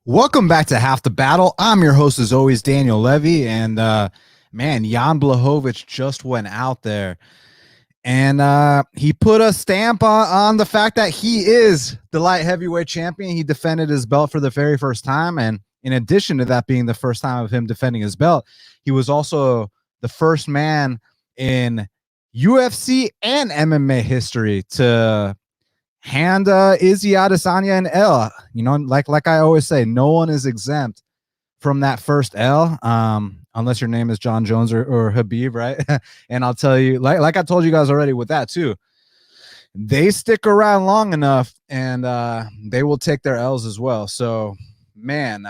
Welcome back to Half the Battle. I'm your host, as always, Daniel Levy. And man, Yan Blachowicz just went out there and he put a stamp on the fact that he is the light heavyweight champion. He defended his belt for the very first time. And in addition to that being the first time of him defending his belt, he was also the first man in UFC and MMA history to hand Izzy Adesanya an L. You know, like I always say, no one is exempt from that first L, unless your name is John Jones or Habib, right? And I'll tell you, like I told you guys already with that too, they stick around long enough and they will take their L's as well. So, man,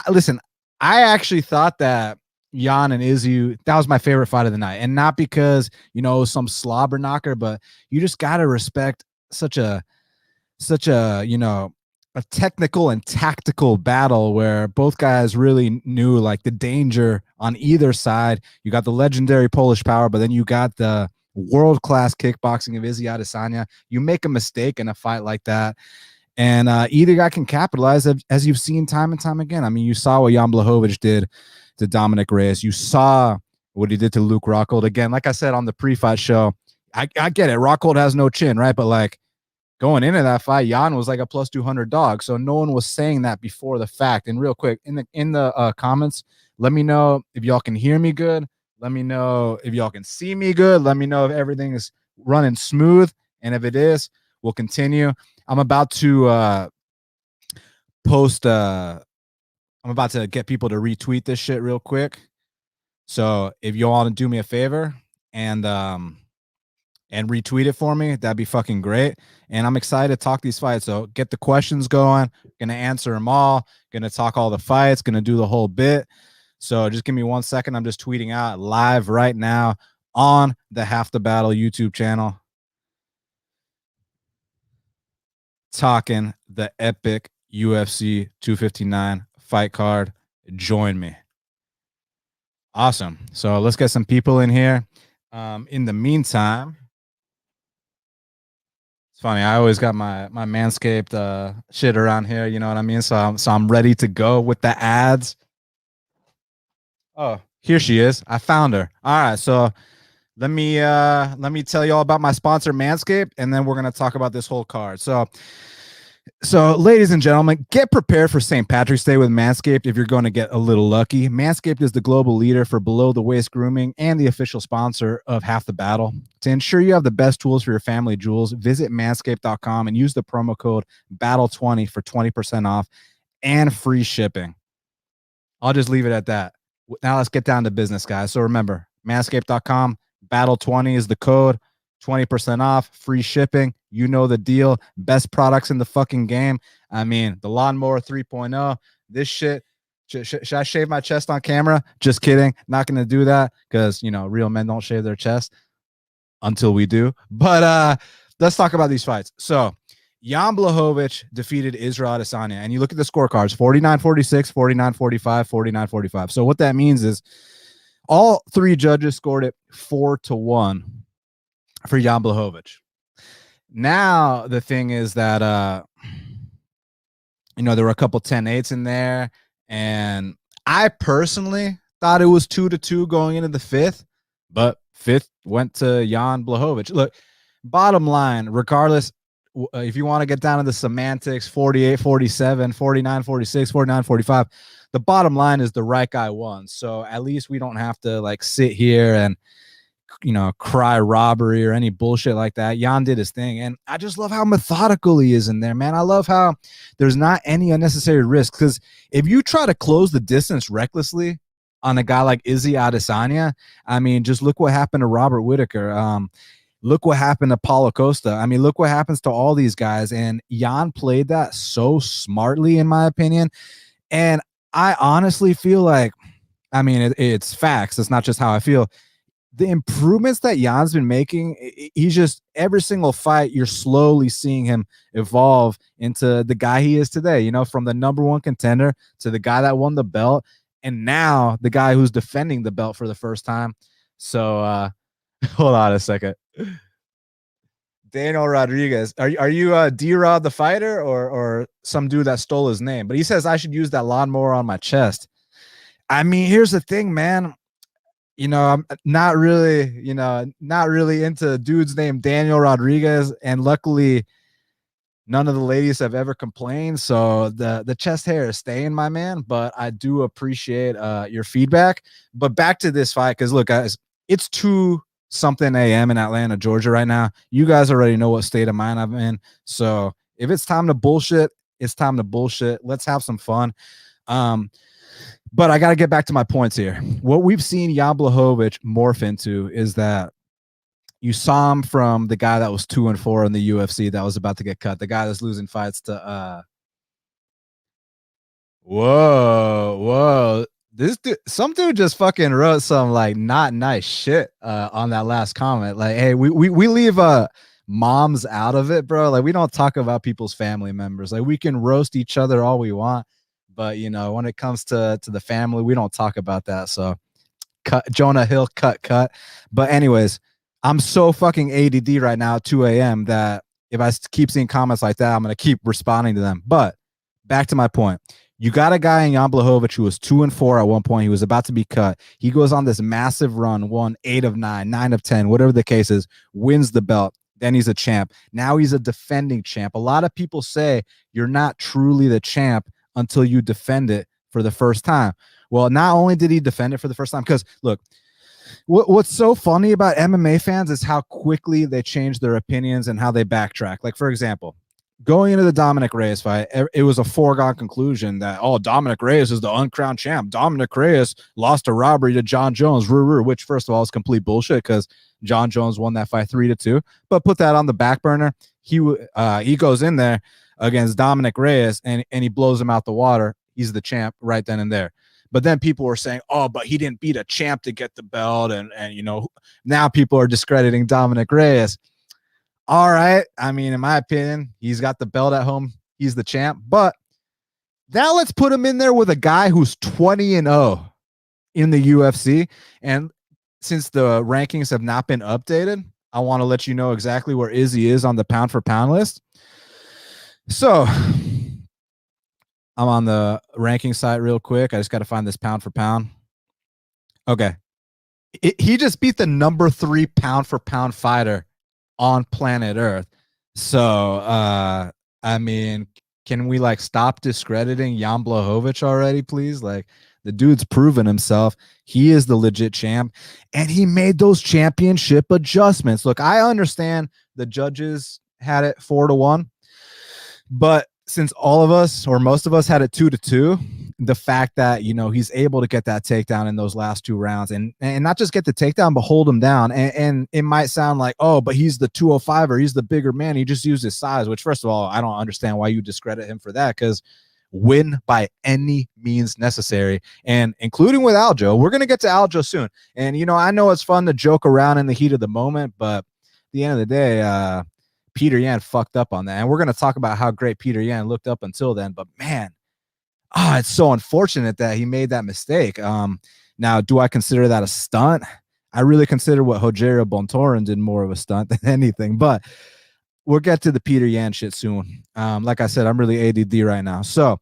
listen, I actually thought that Yan and Izzy, that was my favorite fight of the night. And not because, you know, some slobber knocker, but you just got to respect such a, you know, a technical and tactical battle where both guys really knew like the danger on either side. You got the legendary Polish power, but then you got the world-class kickboxing of Izzy Adesanya. You make a mistake in a fight like that, and either guy can capitalize, as you've seen time and time again. I mean, you saw what Yan Blachowicz did to Dominic Reyes. You saw what he did to Luke Rockhold. Again, like I said on the pre-fight show, I get it. Rockhold has no chin, right? But like going into that fight, Yan was like a plus 200 dog. So no one was saying that before the fact. And real quick, in the comments, let me know if y'all can hear me good. Let me know if y'all can see me good. Let me know if everything is running smooth. And if it is, we'll continue. I'm about to post I'm about to get people to retweet this shit real quick. So if you all want to do me a favor and retweet it for me, that'd be fucking great. And I'm excited to talk these fights. So get the questions going. Gonna answer them all. Gonna talk all the fights. Gonna do the whole bit. So just give me 1 second. I'm just tweeting out live right now on the Half the Battle YouTube channel. Talking the epic UFC 259 fight card. Join me. Awesome. So let's get some people in here. In the meantime, it's funny, I always got my Manscaped shit around here, you know what I mean? So I'm ready to go with the ads. Oh, here she is. I found her. All right, so let me tell you all about my sponsor, Manscaped, and then we're gonna talk about this whole card. So, ladies and gentlemen, get prepared for St. Patrick's Day with Manscaped if you're going to get a little lucky. Manscaped is the global leader for below-the-waist grooming and the official sponsor of Half the Battle. To ensure you have the best tools for your family jewels, visit manscaped.com and use the promo code BATTLE20 for 20% off and free shipping. I'll just leave it at that. Now let's get down to business, guys. So remember, manscaped.com, BATTLE20 is the code. 20% off, free shipping. You know the deal. Best products in the fucking game. I mean, the Lawnmower 3.0. This shit. Should I shave my chest on camera? Just kidding. Not going to do that because, you know, real men don't shave their chest until we do. But let's talk about these fights. So, Yan Blachowicz defeated Israel Adesanya. And you look at the scorecards, 49-46, 49-45, 49-45. So what that means is all three judges scored it 4-1. For Yan Blachowicz. Now the thing is that you know, there were a couple 10-8s in there, and I personally thought it was 2-2 going into the fifth, but fifth went to Yan Blachowicz. Look, bottom line, regardless, if you want to get down to the semantics, 48-47, 49-46, 49-45, the bottom line is the right guy won. So at least we don't have to like sit here and, you know, cry robbery or any bullshit like that. Yan did his thing, and I just love how methodical he is in there, man. I love how there's not any unnecessary risk, because if you try to close the distance recklessly on a guy like Izzy Adesanya, I mean, just look what happened to Robert Whittaker. Look what happened to Paulo Costa. I mean, look what happens to all these guys, and Yan played that so smartly, in my opinion. And I honestly feel like, I mean, it's facts. It's not just how I feel. The improvements that Yan's been making, he's just, every single fight, you're slowly seeing him evolve into the guy he is today, you know, from the #1 contender to the guy that won the belt, and now the guy who's defending the belt for the first time. So, hold on a second. Daniel Rodriguez. Are you D-Rod the fighter or some dude that stole his name? But he says I should use that lawnmower on my chest. I mean, here's the thing, man. I'm not really into dudes named Daniel Rodriguez, and luckily none of the ladies have ever complained. So the chest hair is staying, my man. But I do appreciate your feedback. But back to this fight, because look, guys, it's 2 something a.m. in Atlanta, Georgia right now. You guys already know what state of mind I'm in. So if it's time to bullshit, it's time to bullshit. Let's have some fun. But I got to get back to my points here. What we've seen Jan Blachowicz morph into is that you saw him from the guy that was 2-4 in the UFC that was about to get cut, the guy that's losing fights to whoa. This dude, some dude just fucking wrote some like not nice shit on that last comment. Like, hey, we leave moms out of it, bro. Like, we don't talk about people's family members. Like, we can roast each other all we want, but when it comes to the family, we don't talk about that. So cut Jonah Hill, cut. But anyways, I'm so fucking ADD right now at 2 a.m. that if I keep seeing comments like that, I'm going to keep responding to them. But back to my point. You got a guy in Jan Blachowicz who was 2-4 at one point. He was about to be cut. He goes on this massive run, won 8 of 9, 9 of 10, whatever the case is, wins the belt. Then he's a champ. Now he's a defending champ. A lot of people say you're not truly the champ until you defend it for the first time. Well, not only did he defend it for the first time, because look, what's so funny about MMA fans is how quickly they change their opinions and how they backtrack. Like, for example, going into the Dominic Reyes fight, it was a foregone conclusion that, Dominic Reyes is the uncrowned champ. Dominic Reyes lost a robbery to John Jones, which, first of all, is complete bullshit because John Jones won that fight 3-2. But put that on the back burner. He goes in there against Dominic Reyes and he blows him out the water. He's the champ right then and there. But then people were saying, but he didn't beat a champ to get the belt. And now people are discrediting Dominic Reyes. All right. I mean, in my opinion, he's got the belt at home. He's the champ. But now let's put him in there with a guy who's 20-0 in the UFC. And since the rankings have not been updated, I want to let you know exactly where Izzy is on the pound for pound list. So I'm on the ranking site real quick. I just got to find this pound for pound. Okay. He just beat the number 3 pound for pound fighter on planet Earth. So, I mean, can we stop discrediting Jan Blachowicz already, please? Like, the dude's proven himself. He is the legit champ, and he made those championship adjustments. Look, I understand the judges had it 4-1, but since all of us or most of us had it 2-2, the fact that he's able to get that takedown in those last 2 rounds and not just get the takedown but hold him down, and it might sound like, but he's the 205 or he's the bigger man, he just used his size, which, first of all, I don't understand why you discredit him for that, because win by any means necessary, and including with Aljo. We're going to get to Aljo soon, and I know it's fun to joke around in the heat of the moment, but at the end of the day, Petr Yan fucked up on that. And we're going to talk about how great Petr Yan looked up until then. But man, it's so unfortunate that he made that mistake. Now, do I consider that a stunt? I really consider what Rogerio Bontorin did more of a stunt than anything. But we'll get to the Petr Yan shit soon. Like I said, I'm really ADD right now. So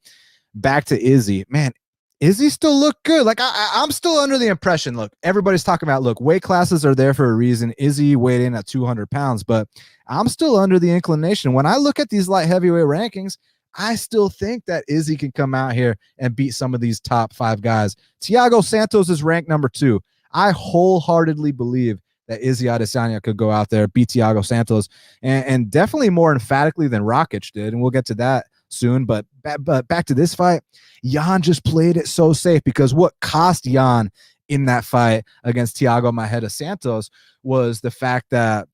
back to Izzy. Man, Izzy still look good. Like, I'm still under the impression, look, everybody's talking about, look, weight classes are there for a reason. Izzy weighed in at 200 pounds, but I'm still under the inclination. When I look at these light heavyweight rankings, I still think that Izzy can come out here and beat some of these top 5 guys. Thiago Santos is ranked number 2. I wholeheartedly believe that Izzy Adesanya could go out there, beat Thiago Santos, and definitely more emphatically than Rakic did, and we'll get to that soon. But back to this fight, Yan just played it so safe, because what cost Yan in that fight against Thiago Maeda Santos was the fact that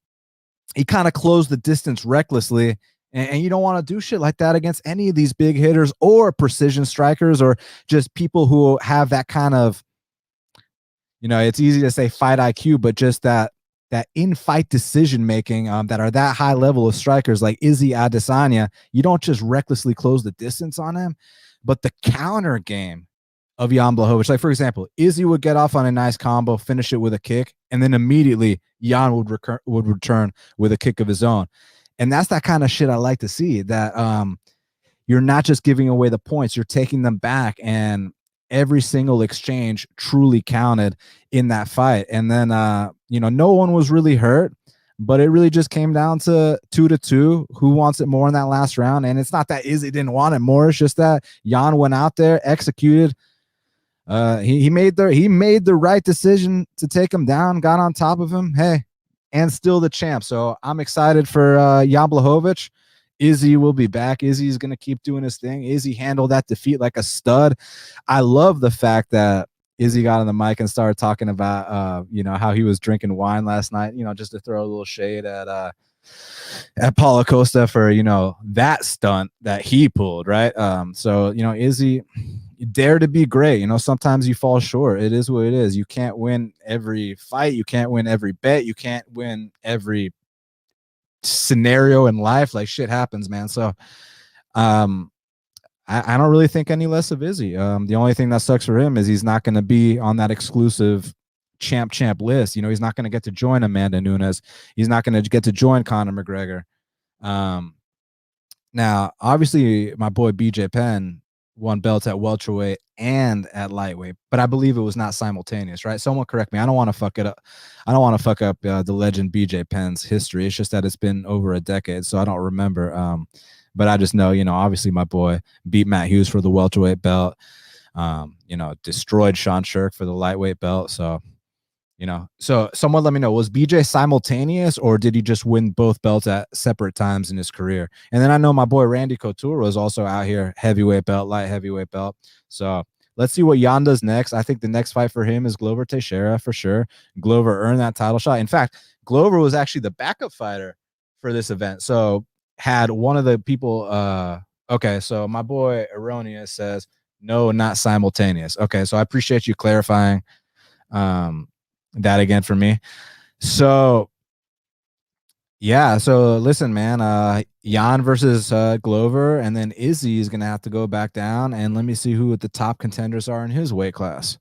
he kind of closed the distance recklessly, and you don't want to do shit like that against any of these big hitters or precision strikers or just people who have that kind of, it's easy to say fight IQ, but just that in-fight decision-making that are that high level of strikers like Izzy Adesanya. You don't just recklessly close the distance on him, but the counter game of Jan Blachowicz. Like, for example, Izzy would get off on a nice combo, finish it with a kick, and then immediately Jan would return with a kick of his own. And that's that kind of shit I like to see, that you're not just giving away the points, you're taking them back, and every single exchange truly counted in that fight. And then, no one was really hurt, but it really just came down to 2-2. Who wants it more in that last round? And it's not that Izzy didn't want it more. It's just that Jan went out there, executed. He made the right decision to take him down, got on top of him. Hey, and still the champ. So I'm excited for Jan Blachowicz. Izzy will be back. Izzy's going to keep doing his thing. Izzy handled that defeat like a stud. I love the fact that Izzy got on the mic and started talking about, how he was drinking wine last night, just to throw a little shade at Paulo Costa for, that stunt that he pulled, right? Izzy, you dare to be great. Sometimes you fall short. It is what it is. You can't win every fight. You can't win every bet. You can't win every scenario in life. Like, shit happens, man. So I don't really think any less of Izzy. The only thing that sucks for him is he's not going to be on that exclusive champ list. He's not going to get to join Amanda Nunes. He's not going to get to join Conor McGregor. Now, obviously, my boy BJ Penn won belts at welterweight and at lightweight, but I believe it was not simultaneous, right? Someone correct me. I don't want to fuck it up. I don't want to fuck up the legend BJ Penn's history. It's just that it's been over a decade, so I don't remember. But I just know, obviously my boy beat Matt Hughes for the welterweight belt. Destroyed Sean Shirk for the lightweight belt. So, so someone let me know, was BJ simultaneous, or did he just win both belts at separate times in his career? And then I know my boy Randy Couture was also out here, heavyweight belt, light heavyweight belt. So let's see what Yan does next. I think the next fight for him is Glover Teixeira for sure. Glover earned that title shot. In fact, Glover was actually the backup fighter for this event. So had one of the people, okay, so my boy Erroneous says, no, not simultaneous. Okay, so I appreciate you clarifying that again for me. So yeah, so listen, man, Yan versus Glover, and then Izzy is gonna have to go back down, and let me see who the top contenders are in his weight class.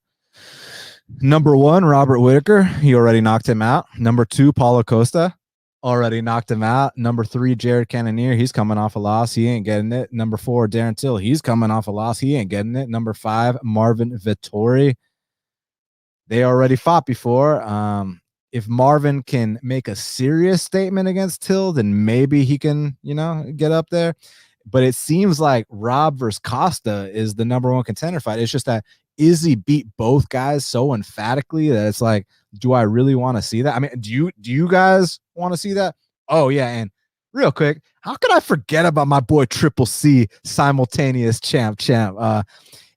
Number 1, Robert Whitaker. He already knocked him out. Number 2, Paulo Costa. Already knocked him out. Number 3, Jared Cannonier. He's coming off a loss. He ain't getting it. Number 4, Darren Till. He's coming off a loss. He ain't getting it. Number 5, Marvin Vettori. They already fought before. If Marvin can make a serious statement against Till, then maybe he can, get up there. But it seems like Rob versus Costa is the number 1 contender fight. It's just that Izzy beat both guys so emphatically that it's like, do I really want to see that? I mean, do you guys want to see that? Oh yeah, and real quick, how could I forget about my boy Triple C, simultaneous champ?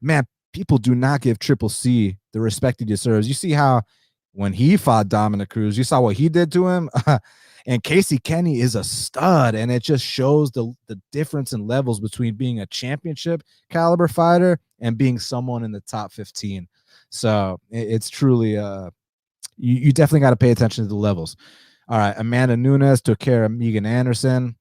Man, people do not give Triple C the respect he deserves. You see how when he fought Dominic Cruz, you saw what he did to him. And Casey Kenny is a stud, and it just shows the difference in levels between being a championship caliber fighter and being someone in the top 15. So it's truly you definitely got to pay attention to the levels. All right, Amanda Nunes took care of Megan Anderson.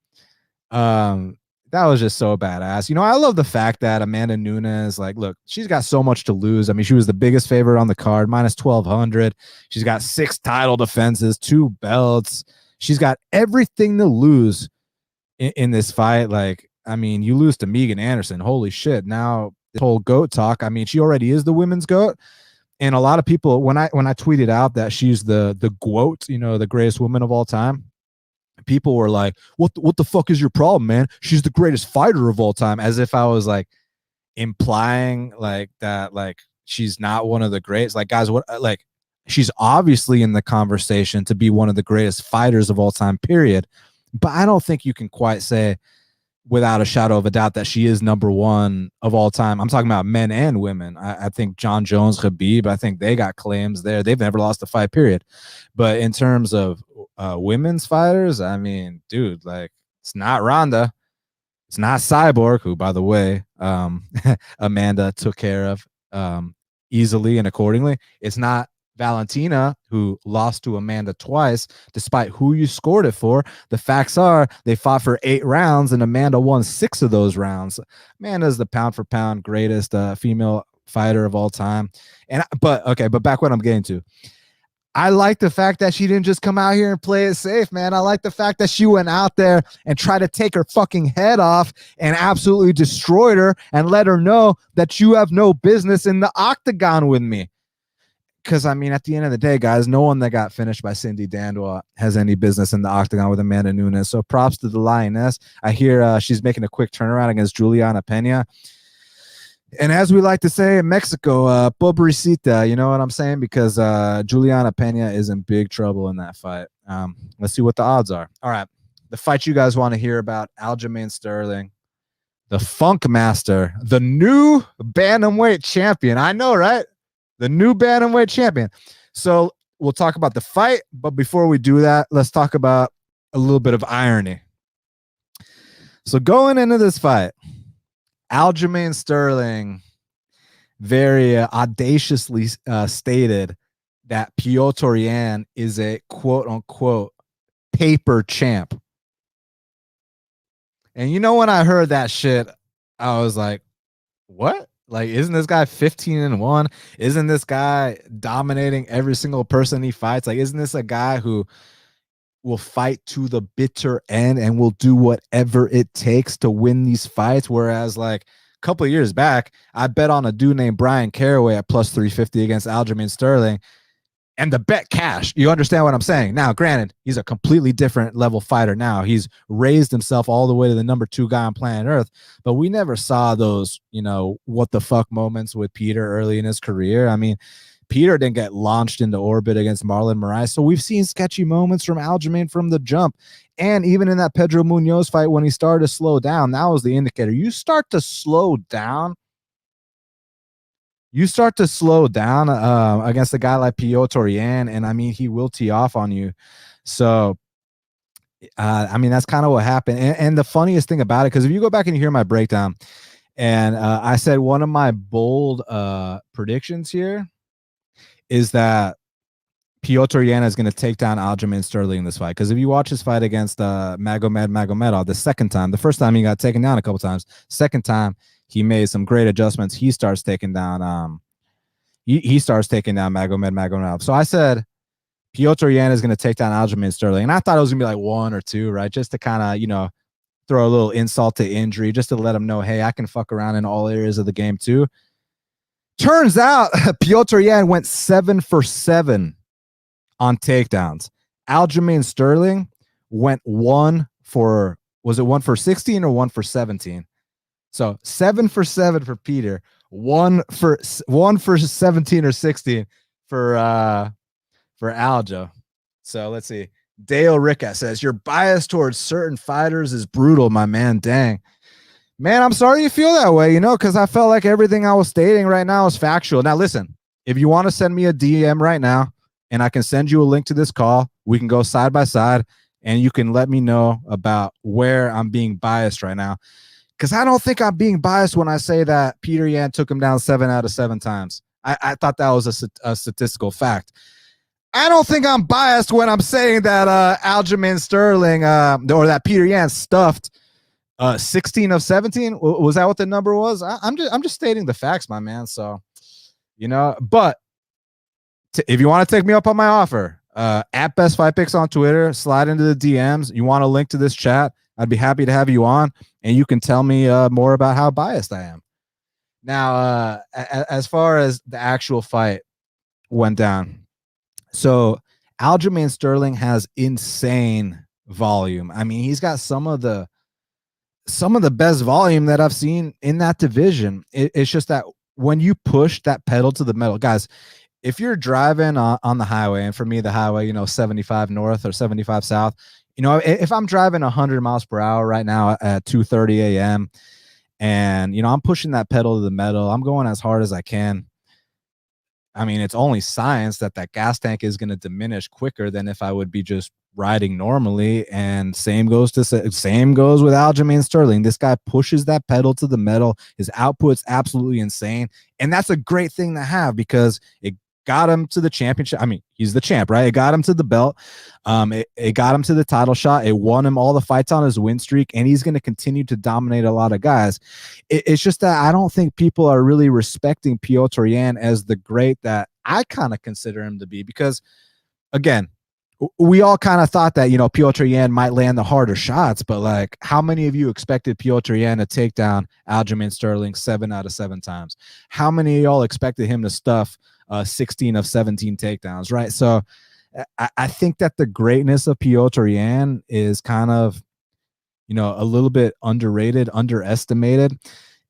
That was just so badass. I love the fact that Amanda Nunes, like, look, she's got so much to lose. I mean, she was the biggest favorite on the card, minus 1,200. She's got 6 title defenses, 2 belts. She's got everything to lose in this fight. Like, I mean, you lose to Megan Anderson. Holy shit. Now, this whole GOAT talk, I mean, she already is the women's GOAT. And a lot of people, when I tweeted out that she's the GOAT, the greatest woman of all time, people were like, what the fuck is your problem, man? She's the greatest fighter of all time. As if I was like implying like that, like she's not one of the greats. Like, guys, what, like, she's obviously in the conversation to be one of the greatest fighters of all time, period. But I don't think you can quite say without a shadow of a doubt that she is number 1 of all time. I'm talking about men and women. I think John Jones, Khabib, I think they got claims there. They've never lost a fight, period. But in terms of women's fighters, I mean, dude, like, it's not Ronda. It's not Cyborg, who, by the way, Amanda took care of easily and accordingly. It's not Valentina, who lost to Amanda twice, despite who you scored it for. The facts are they fought for 8 rounds, and Amanda won 6 of those rounds. Amanda's the pound for pound greatest female fighter of all time. But back what I'm getting to. I like the fact that she didn't just come out here and play it safe, man. I like the fact that she went out there and tried to take her fucking head off and absolutely destroyed her and let her know that you have no business in the octagon with me. Because, I mean, at the end of the day, guys, no one that got finished by Cindy Dandua has any business in the octagon with Amanda Nunes. So props to the Lioness. I hear she's making a quick turnaround against Juliana Pena. And as we like to say in Mexico, pobrecita, you know what I'm saying? Because Juliana Pena is in big trouble in that fight. Let's see what the odds are. All right. The fight you guys want to hear about, Aljamain Sterling, the Funk Master, the new bantamweight champion. I know, right? The new bantamweight champion. So we'll talk about the fight. But before we do that, let's talk about a little bit of irony. So going into this fight, Aljamain Sterling very audaciously stated that Petr Yan is a quote-unquote paper champ. And you know, when I heard that shit, I was like, what? Like, isn't this guy 15-1? Isn't this guy dominating every single person he fights? Like, isn't this a guy who will fight to the bitter end and will do whatever it takes to win these fights? Whereas, like, a couple of years back, I bet on a dude named Brian Caraway at plus 350 against Aljamain Sterling, and the bet cashed. You understand what I'm saying? Now, granted, he's a completely different level fighter now. He's raised himself all the way to the number 2 guy on planet Earth, but we never saw those, you know, what the fuck moments with Peter early in his career. I mean, Peter didn't get launched into orbit against Marlon Moraes, so we've seen sketchy moments from Aljamain from the jump. And even in that Pedro Munoz fight, when he started to slow down, that was the indicator. You start to slow down against a guy like Petr Yan, and I mean, he will tee off on you. So, I mean, that's kind of what happened. And the funniest thing about it, because if you go back and you hear my breakdown, and I said one of my bold predictions here is that Petr Yan is going to take down Aljamain Sterling in this fight. Because if you watch his fight against Magomedov the first time he got taken down a couple times, second time he made some great adjustments. He starts taking down he starts taking down Magomedov. So I said Petr Yan is going to take down Aljamain Sterling, and I thought it was going to be like 1 or 2, right? Just to kind of, you know, throw a little insult to injury, just to let him know, hey, I can fuck around in all areas of the game too. Turns out Petr Yan went 7 for 7 on takedowns. Aljamain Sterling went 1 for 16 or 1 for 17? So 7 for 7 for Peter, 1 for 17 or 16 for Aljo. So let's see. Dale Ricka says, your bias towards certain fighters is brutal, my man. Dang. Man, I'm sorry you feel that way, you know, because I felt like everything I was stating right now is factual. Now, listen, if you want to send me a DM right now, and I can send you a link to this call, we can go side by side, and you can let me know about where I'm being biased right now. Because I don't think I'm being biased when I say that Petr Yan took him down 7 out of 7 times. I thought that was a statistical fact. I don't think I'm biased when I'm saying that Aljamain Sterling or that Petr Yan stuffed 16 of 17. Was that what the number was? I'm just stating the facts, my man. So, you know, but if you want to take me up on my offer, at Best Fight Picks on Twitter, slide into the DMs. You want a link to this chat? I'd be happy to have you on, and you can tell me more about how biased I am. Now, as far as the actual fight went down, so Aljamain Sterling has insane volume. I mean, he's got some of the best volume that I've seen in that division. It's just that when you push that pedal to the metal, guys, if you're driving on the highway, and for me, the highway, you know, 75 north or 75 south, you know, if I'm driving 100 miles per hour right now at 2:30 a.m. and, you know, I'm pushing that pedal to the metal, I'm going as hard as I can. I mean, it's only science that gas tank is going to diminish quicker than if I would be just riding normally. And same goes with Aljamain Sterling. This guy pushes that pedal to the metal. His output's absolutely insane, and that's a great thing to have because it got him to the championship. I mean, he's the champ, right? It got him to the belt. It got him to the title shot. It won him all the fights on his win streak, and he's going to continue to dominate a lot of guys. It's just that I don't think people are really respecting Petr Yan as the great that I kind of consider him to be, because, again, we all kind of thought that, Petr Yan might land the harder shots, but like, how many of you expected Petr Yan to take down Aljamain Sterling 7 out of 7 times? How many of y'all expected him to stuff 16 of 17 takedowns, right? So I think that the greatness of Petr Yan is kind of, a little bit underrated, underestimated.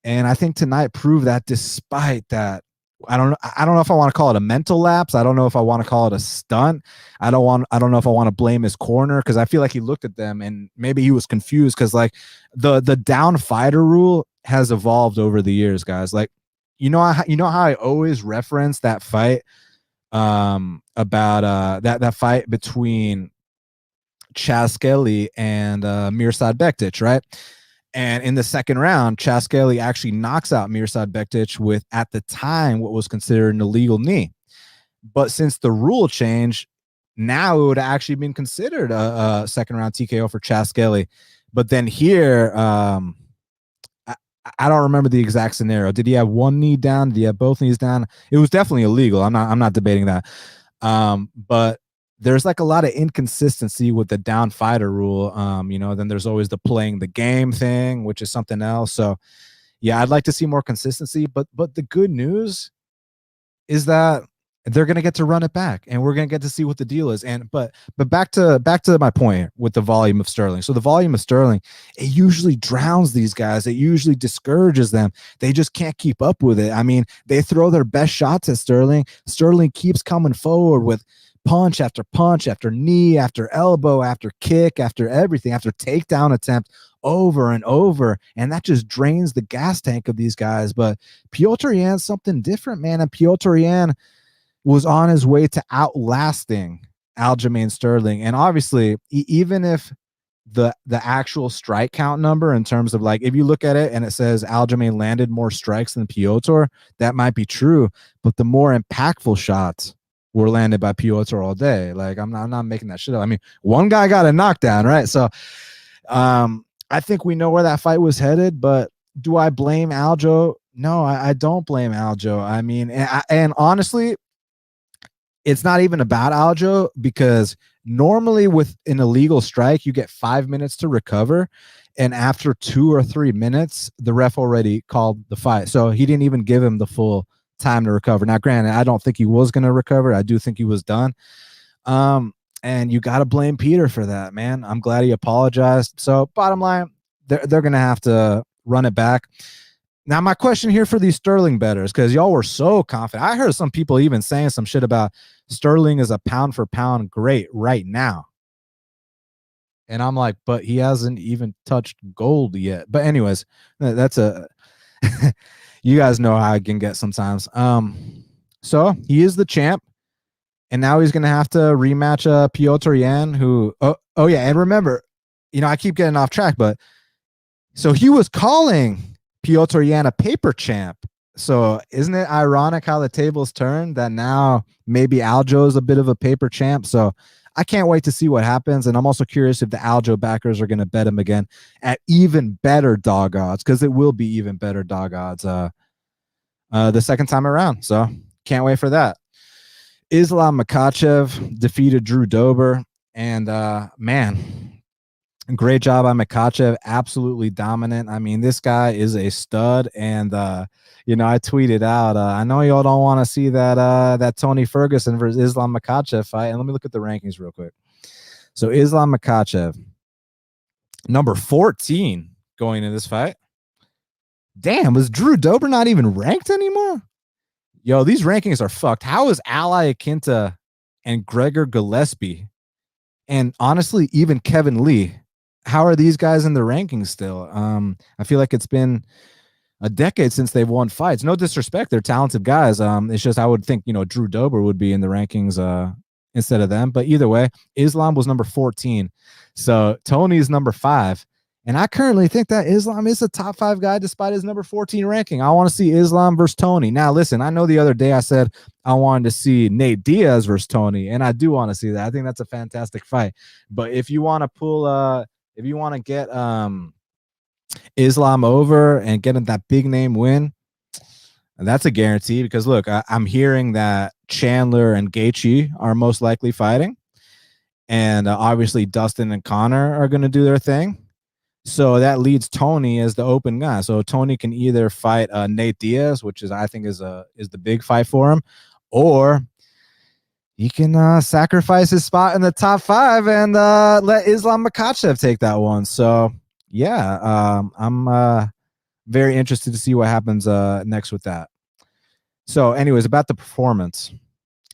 And I think tonight proved that, despite that. I don't know if I want to call it a mental lapse. I don't know if I want to call it a stunt. I don't know if I want to blame his corner, because I feel like he looked at them and maybe he was confused, because like the down fighter rule has evolved over the years, guys. Like, how I always reference that fight about that fight between Chaz Skelly and Mirsad Bektic, right? And in the second round, Chaz Skelly actually knocks out Mirsad Bektic with, at the time, what was considered an illegal knee. But since the rule change, now it would have actually been considered a second round TKO for Chaz Skelly. But then here, I don't remember the exact scenario. Did he have one knee down? Did he have both knees down? It was definitely illegal. I'm not debating that. But there's like a lot of inconsistency with the down fighter rule. Then there's always the playing the game thing, which is something else. So yeah, I'd like to see more consistency, but the good news is that they're going to get to run it back, and we're going to get to see what the deal is. But back to my point with the volume of Sterling. So the volume of Sterling, it usually drowns these guys. It usually discourages them. They just can't keep up with it. I mean, they throw their best shots at Sterling. Sterling keeps coming forward with punch after knee, after elbow, after kick, after everything, after takedown attempt, over and over. And that just drains the gas tank of these guys. But Petr Yan's something different, man. And Petr Yan was on his way to outlasting Aljamain Sterling. And obviously, even if the actual strike count number, in terms of like, if you look at it and it says Aljamain landed more strikes than Petr, that might be true. But the more impactful shots were landed by Petr all day. Like, I'm not making that shit up. I mean, one guy got a knockdown, right? So I think we know where that fight was headed, but do I blame Aljo? No, I don't blame Aljo. I mean, and honestly, it's not even about Aljo, because normally with an illegal strike, you get 5 minutes to recover. And after 2 or 3 minutes, the ref already called the fight. So he didn't even give him the full time to recover. Now, granted, I don't think he was going to recover. I do think he was done. And you got to blame Peter for that, man. I'm glad he apologized. So bottom line, they're going to have to run it back. Now, my question here for these Sterling bettors, because y'all were so confident. I heard some people even saying some shit about Sterling is a pound for pound great right now. And I'm like, but he hasn't even touched gold yet. But anyways, that's a you guys know how I can get sometimes. So he is the champ, and now he's gonna have to rematch Petr Yan, who oh yeah, and remember, I keep getting off track, but so he was calling Petr Yan a paper champ. So isn't it ironic how the tables turned, that now maybe Aljo is a bit of a paper champ? So I can't wait to see what happens. And I'm also curious if the Aljo backers are going to bet him again at even better dog odds, because it will be even better dog odds the second time around. So can't wait for that. Islam Makhachev defeated Drew Dober. And man, great job by Makhachev. Absolutely dominant. I mean, this guy is a stud. And I tweeted out, I know y'all don't want to see that Tony Ferguson versus Islam Makhachev fight. And let me look at the rankings real quick. So Islam Makhachev, number 14 going into this fight. Damn, was Drew Dober not even ranked anymore? Yo, these rankings are fucked. How is Ally Akinta and Gregor Gillespie, and honestly, even Kevin Lee, how are these guys in the rankings still? I feel like it's been a decade since they've won fights. No disrespect, they're talented guys. It's just I would think Drew Dober would be in the rankings instead of them. But either way, Islam was number 14, so Tony's number 5, And I currently think that Islam is a top 5 guy despite his number 14 ranking. I want to see Islam versus Tony. Now, listen, I know the other day I said I wanted to see Nate Diaz versus Tony, and I do want to see that. I think that's a fantastic fight. But if you want to if you want to get Islam over and get him that big name win, that's a guarantee because, look, I'm hearing that Chandler and Gaethje are most likely fighting. And obviously Dustin and Connor are going to do their thing. So that leads Tony as the open guy. So Tony can either fight Nate Diaz, which is I think is the big fight for him, or he can sacrifice his spot in the top 5 and let Islam Makhachev take that one. So yeah, I'm very interested to see what happens next with that. So anyways, about the performance.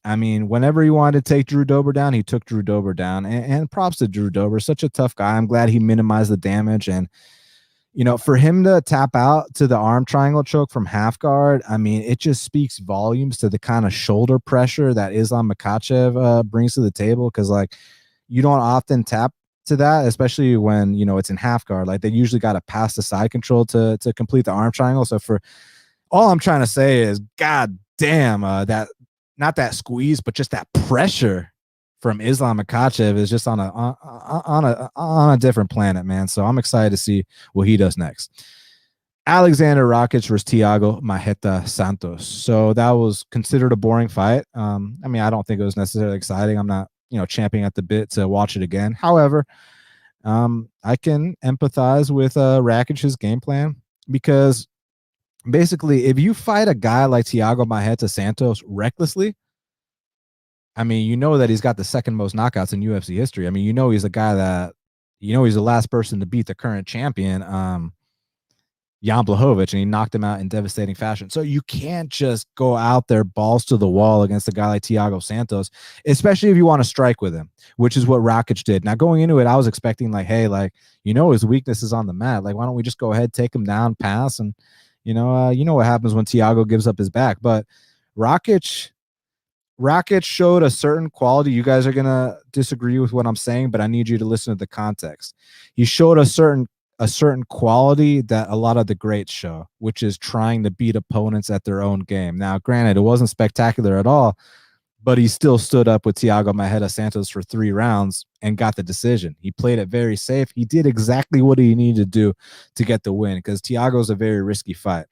I mean, whenever he wanted to take Drew Dober down, he took Drew Dober down. And props to Drew Dober, such a tough guy. I'm glad he minimized the damage. And, you know, for him to tap out to the arm triangle choke from half guard, I mean, it just speaks volumes to the kind of shoulder pressure that Islam Makhachev brings to the table. Because, like, you don't often tap to that, especially when, you know, it's in half guard. Like, they usually got to pass the side control to complete the arm triangle. So for all I'm trying to say is, God damn, that not that squeeze, but just that pressure from Islam Makhachev is just on a different planet, man. So I'm excited to see what he does next. Alexander Rakic versus Thiago Marreta Santos. So that was considered a boring fight. I mean, I don't think it was necessarily exciting. I'm not, you know, champing at the bit to watch it again. However, I can empathize with Rakic's game plan because basically, if you fight a guy like Thiago Marreta Santos recklessly, I mean, you know that he's got the second most knockouts in UFC history. I mean, you know he's a guy that, you know, he's the last person to beat the current champion, Jan Blachowicz, and he knocked him out in devastating fashion. So you can't just go out there balls to the wall against a guy like Thiago Santos, especially if you want to strike with him, which is what Rakic did. Now, going into it, I was expecting, like, hey, like, you know, his weakness is on the mat. Like, why don't we just go ahead, take him down, pass, and you know what happens when Thiago gives up his back. But Rakic showed a certain quality. You guys are gonna disagree with what I'm saying, but I need you to listen to the context. He showed a certain quality that a lot of the greats show, which is trying to beat opponents at their own game. Now, granted, it wasn't spectacular at all, but he still stood up with Thiago Marreta Santos for 3 rounds and got the decision. He played it very safe. He did exactly what he needed to do to get the win because Thiago's a very risky fight.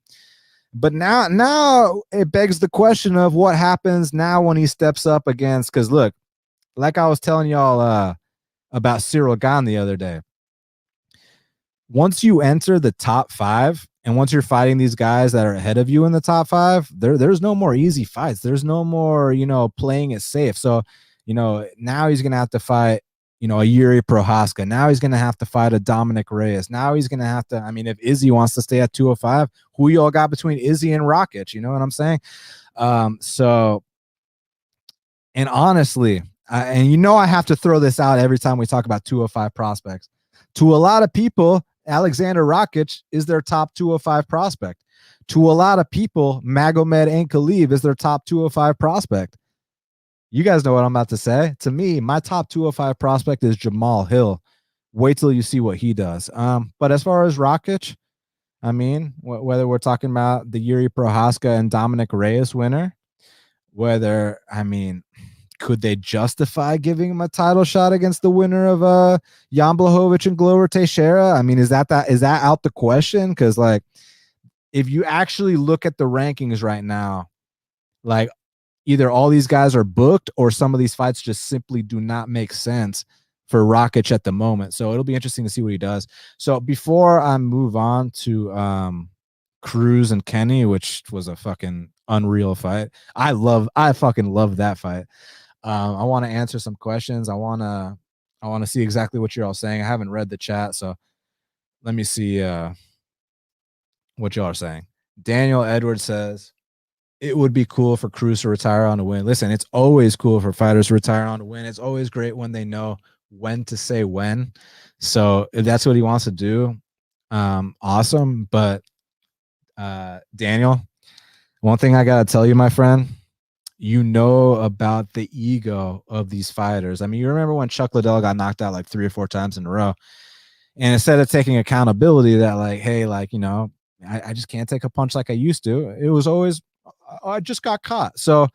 But now it begs the question of what happens now when he steps up against, because look, like I was telling y'all about Cyril Gane the other day, once you enter the top 5 and once you're fighting these guys that are ahead of you in the top 5, there's no more easy fights. There's no more, you know, playing it safe. So, you know, now he's going to have to fight, you know, a Yuri Prohaska. Now he's going to have to fight a Dominic Reyes. Now he's going to have to, I mean, if Izzy wants to stay at 205, who y'all got between Izzy and Rakic? You know what I'm saying? So, and honestly, and you know, I have to throw this out every time we talk about 205 prospects. To a lot of people, Alexander Rakic is their top 205 prospect. To a lot of people, Magomed Ankalaev is their top 205 prospect. You guys know what I'm about to say. To me, my top 205 prospect is Jamal Hill. Wait till you see what he does. But as far as Rakic, I mean, whether we're talking about the Yuri Prohaska and Dominic Reyes winner, whether, I mean, could they justify giving him a title shot against the winner of Jan Blachowicz and Glover Teixeira? I mean, is that out the question? Because, like, if you actually look at the rankings right now, like, either all these guys are booked or some of these fights just simply do not make sense for Rakic at the moment. So it'll be interesting to see what he does. So before I move on to Cruz and Kenny, which was a fucking unreal fight. I fucking love that fight. I want to answer some questions. I want to see exactly what you're all saying. I haven't read the chat, so let me see what y'all are saying. Daniel Edwards says, it would be cool for Cruz to retire on a win. Listen, it's always cool for fighters to retire on a win. It's always great when they know when to say when. So if that's what he wants to do, awesome. But Daniel, one thing I got to tell you, my friend, you know about the ego of these fighters. I mean, you remember when Chuck Liddell got knocked out like 3 or 4 times in a row, And instead of taking accountability that like, hey, like, you know, I just can't take a punch like I used to. It was always, I just got caught. So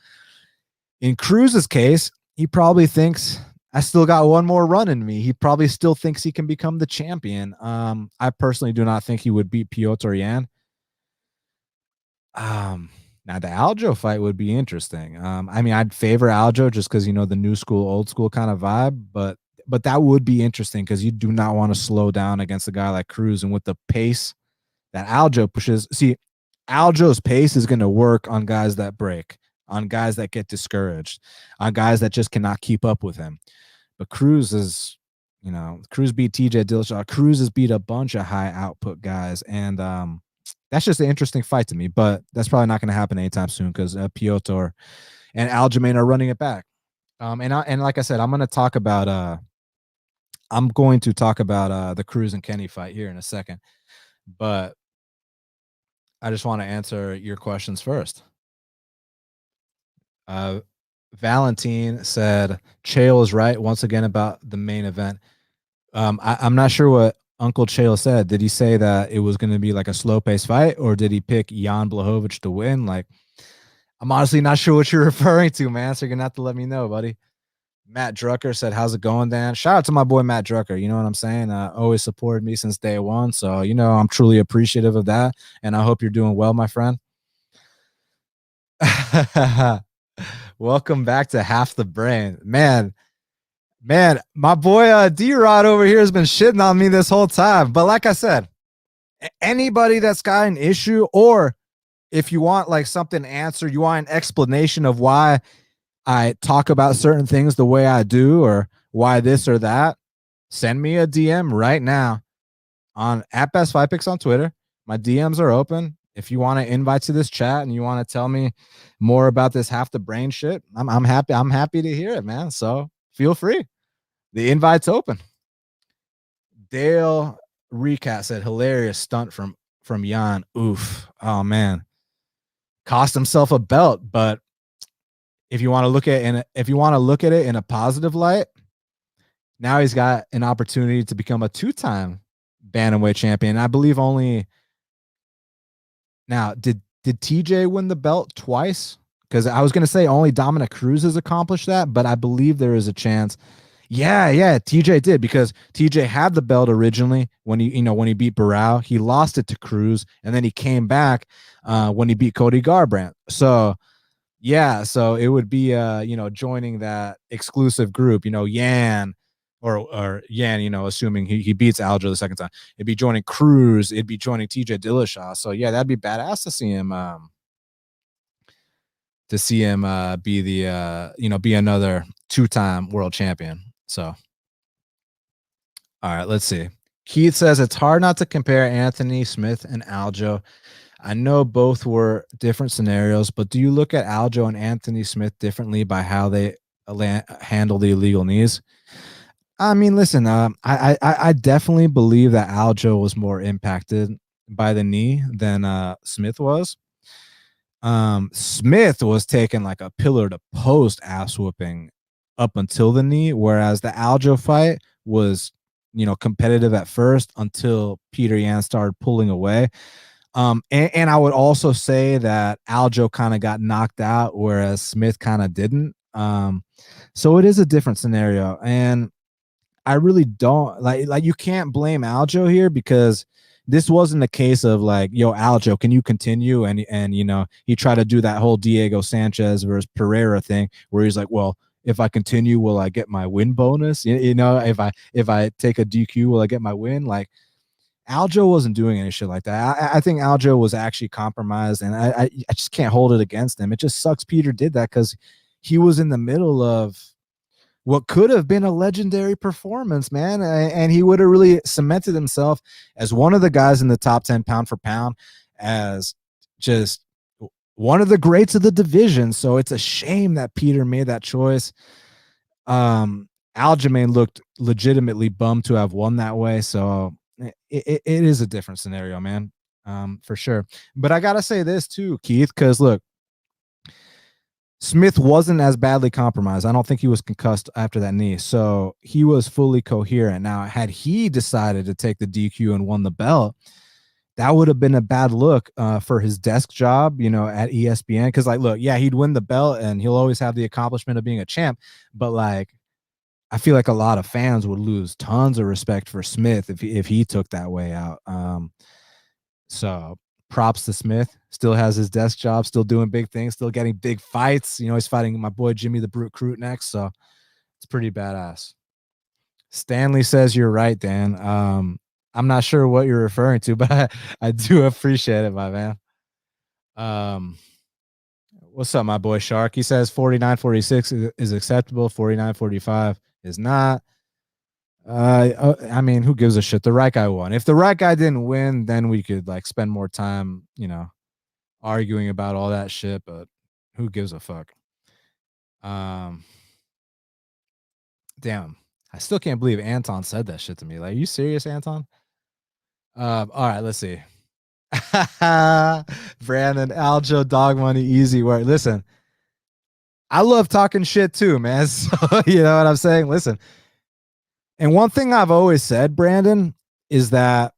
in Cruz's case, he probably thinks I still got one more run in me. He probably still thinks he can become the champion. I personally do not think he would beat Petr Yan. Now the Aljo fight would be interesting. I mean, I'd favor Aljo just because, you know, the new school, old school kind of vibe, but that would be interesting because you do not want to slow down against a guy like Cruz. And with the pace that Aljo pushes, see, Aljo's pace is going to work on guys that break, on guys that get discouraged, on guys that just cannot keep up with him. But Cruz is, you know, Cruz beat TJ Dillashaw. Cruz has beat a bunch of high output guys. And that's just an interesting fight to me, but that's probably not going to happen anytime soon because Petr and Aljamain are running it back. And like I said, I'm going to talk about the Cruz and Kenny fight here in a second, but I just want to answer your questions first. Valentine said Chael is right once again about the main event. I'm not sure what Uncle Chael said. Did he say that it was going to be like a slow pace fight, or did he pick Yan Blachowicz to win? Like, I'm honestly not sure what you're referring to, man. So you're gonna have to let me know, buddy. Matt Drucker said, "How's it going, Dan?" Shout out to my boy Matt Drucker. You know what I'm saying? Always supported me since day one. So you know I'm truly appreciative of that, and I hope you're doing well, my friend. Welcome back to Half the Brain, man. My boy D-Rod over here has been shitting on me this whole time. But like I said, anybody that's got an issue, or if you want like something answered, you want an explanation of why I talk about certain things the way I do, or why this or that, send me a DM right now on @BestFightPicks on Twitter. My DMs are open. If you want to invite to this chat and you want to tell me more about this Half the Brain shit, I'm happy. I'm happy to hear it, man. So feel free. The invite's open. Dale Recat said, hilarious stunt from Yan. Oof. Oh man. Cost himself a belt, but if you want to look at it in a positive light, now he's got an opportunity to become a 2-time bantamweight champion. I believe only now did TJ win the belt twice? Because I was going to say only Dominic Cruz has accomplished that, but I believe there is a chance. Yeah, TJ did, because TJ had the belt originally when he beat Barao. He lost it to Cruz, and then he came back when he beat Cody Garbrandt. So yeah, so it would be joining that exclusive group, Yan or Yan, assuming he beats Aljo the second time. It'd be joining Cruz, it'd be joining TJ Dillashaw. So yeah, that'd be badass to see him be the be another 2-time world champion. So all right, let's see. Keith says it's hard not to compare Anthony Smith and Aljo. I know both were different scenarios, but do you look at Aljo and Anthony Smith differently by how they handle the illegal knees? I mean, listen, I definitely believe that Aljo was more impacted by the knee than Smith was. Smith was taking like a pillar to post ass whooping up until the knee, whereas the Aljo fight was, competitive at first until Petr Yan started pulling away. And I would also say that Aljo kind of got knocked out, whereas Smith kind of didn't. So it is a different scenario, and I really don't like you can't blame Aljo here, because this wasn't a case of like, yo, Aljo, can you continue? And he tried to do that whole Diego Sanchez versus Pereira thing where he's like, well, if I continue, will I get my win bonus? If I take a DQ, will I get my win? Like, Aljo wasn't doing any shit like that. I think Aljo was actually compromised, and I just can't hold it against him. It just sucks Petr did that, because he was in the middle of what could have been a legendary performance, man. And he would have really cemented himself as one of the guys in the top 10 pound for pound, as just one of the greats of the division. So it's a shame that Petr made that choice. Aljamain looked legitimately bummed to have won that way. So it is a different scenario, man, for sure. But I got to say this too, Keith, because look, Smith wasn't as badly compromised. I don't think he was concussed after that knee. So he was fully coherent. Now, had he decided to take the DQ and won the belt, that would have been a bad look for his desk job, at ESPN. Because, like, look, yeah, he'd win the belt and he'll always have the accomplishment of being a champ. But, like, I feel like a lot of fans would lose tons of respect for Smith if he took that way out. So props to Smith. Still has his desk job, still doing big things, still getting big fights. He's fighting my boy Jimmy the Brute Crute next. So it's pretty badass. Stanley says you're right, Dan. I'm not sure what you're referring to, but I do appreciate it, my man. What's up, my boy Shark? He says 49-46 is acceptable. 49-45 is not. I mean, who gives a shit? The right guy won. If the right guy didn't win, then we could like spend more time, arguing about all that shit. But who gives a fuck? Damn, I still can't believe Anton said that shit to me. Like, are you serious, Anton? All right, let's see. Brandon, Aljo, dog money, easy work. Listen, I love talking shit too, man. So you know what I'm saying? Listen. And one thing I've always said, Brandon, is that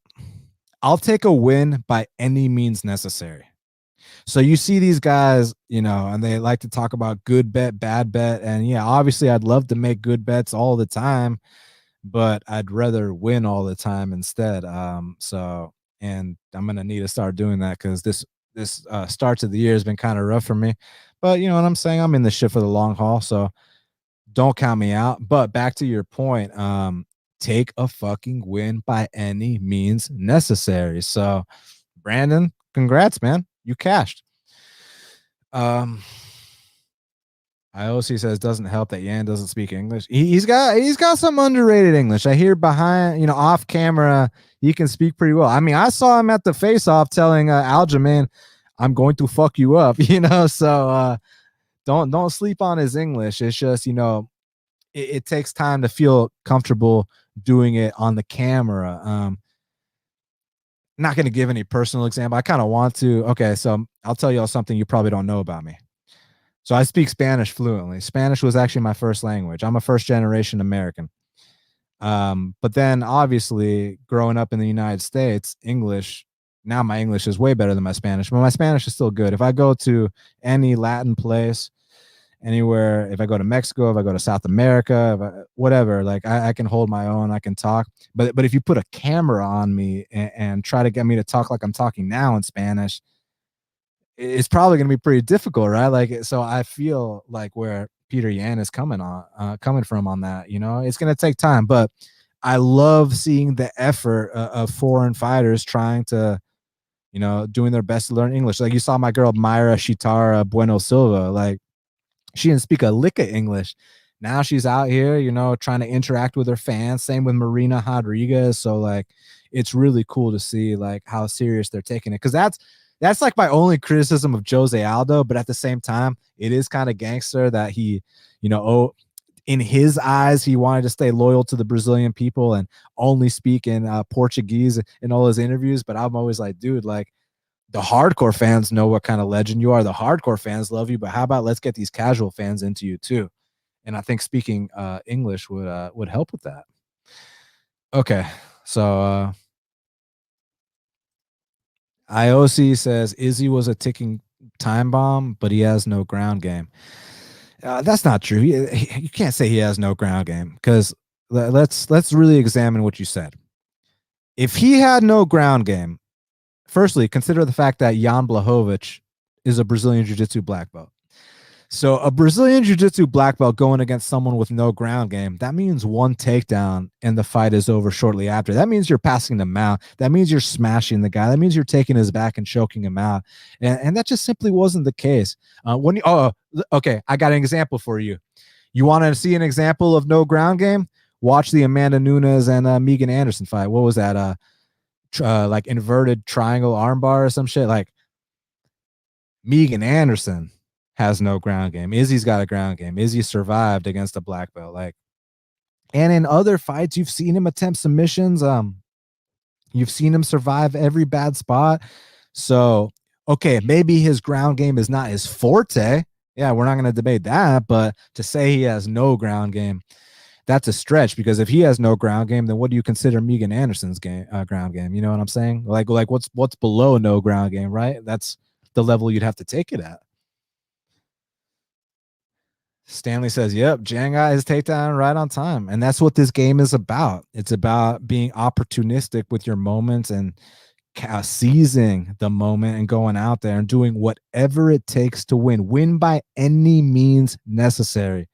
I'll take a win by any means necessary. So you see these guys, and they like to talk about good bet, bad bet. And yeah, obviously I'd love to make good bets all the time, but I'd rather win all the time instead. And I'm going to need to start doing that because this start to the year has been kind of rough for me. But you know what I'm saying? I'm in the shit for the long haul. So don't count me out. But back to your point, take a fucking win by any means necessary. So, Brandon, congrats, man. You cashed. IOC says doesn't help that Yan doesn't speak English. He's got some underrated English. I hear behind, off camera, he can speak pretty well. I mean, I saw him at the face-off telling Aljamain, I'm going to fuck you up, so don't sleep on his English. It's just, it takes time to feel comfortable doing it on the camera. Not going to give any personal example. I kind of want to. Okay, so I'll tell y'all something you probably don't know about me. So I speak Spanish fluently. Spanish was actually my first language. I'm a first-generation American. But then, obviously, growing up in the United States, now my English is way better than my Spanish, but my Spanish is still good. If I go to any Latin place, anywhere, if I go to Mexico, if I go to South America, whatever, like I can hold my own, I can talk. But if you put a camera on me and try to get me to talk like I'm talking now in Spanish, it's probably going to be pretty difficult, right? Like, so I feel like where Petr Yan is coming from on that, it's going to take time, but I love seeing the effort of foreign fighters trying to, doing their best to learn English. Like you saw my girl Mayra Shitara Bueno Silva, like she didn't speak a lick of English. Now she's out here, trying to interact with her fans. Same with Marina Rodriguez. So like, it's really cool to see like how serious they're taking it. Cause that's like my only criticism of Jose Aldo. But at the same time, it is kind of gangster that he, in his eyes, he wanted to stay loyal to the Brazilian people and only speak in Portuguese in all his interviews. But I'm always like, dude, like, the hardcore fans know what kind of legend you are. The hardcore fans love you, but how about let's get these casual fans into you too? And I think speaking English would help with that. Okay, so IOC says Izzy was a ticking time bomb, but he has no ground game. That's not true. You can't say he has no ground game because let's really examine what you said. If he had no ground game, firstly, consider the fact that Jan Blachowicz is a Brazilian Jiu-Jitsu black belt. So a Brazilian Jiu-Jitsu black belt going against someone with no ground game, that means one takedown and the fight is over shortly after. That means you're passing the mount. That means you're smashing the guy. That means you're taking his back and choking him out. And that just simply wasn't the case. Okay, I got an example for you. You want to see an example of no ground game? Watch the Amanda Nunes and Megan Anderson fight. What was that? Like inverted triangle armbar or some shit. Like Megan Anderson has no ground game. Izzy's got a ground game. Izzy survived against a black belt. Like, and in other fights, you've seen him attempt submissions. You've seen him survive every bad spot. So, okay, maybe his ground game is not his forte, Yeah, we're not going to debate that, but to say he has no ground game, that's a stretch, because if he has no ground game, then what do you consider Megan Anderson's game, ground game? You know what I'm saying? Like what's below no ground game, right? That's the level you'd have to take it at. Stanley says, "Yep, Jang got his takedown right on time, and that's what this game is about. It's about being opportunistic with your moments and seizing the moment and going out there and doing whatever it takes to win. Win by any means necessary."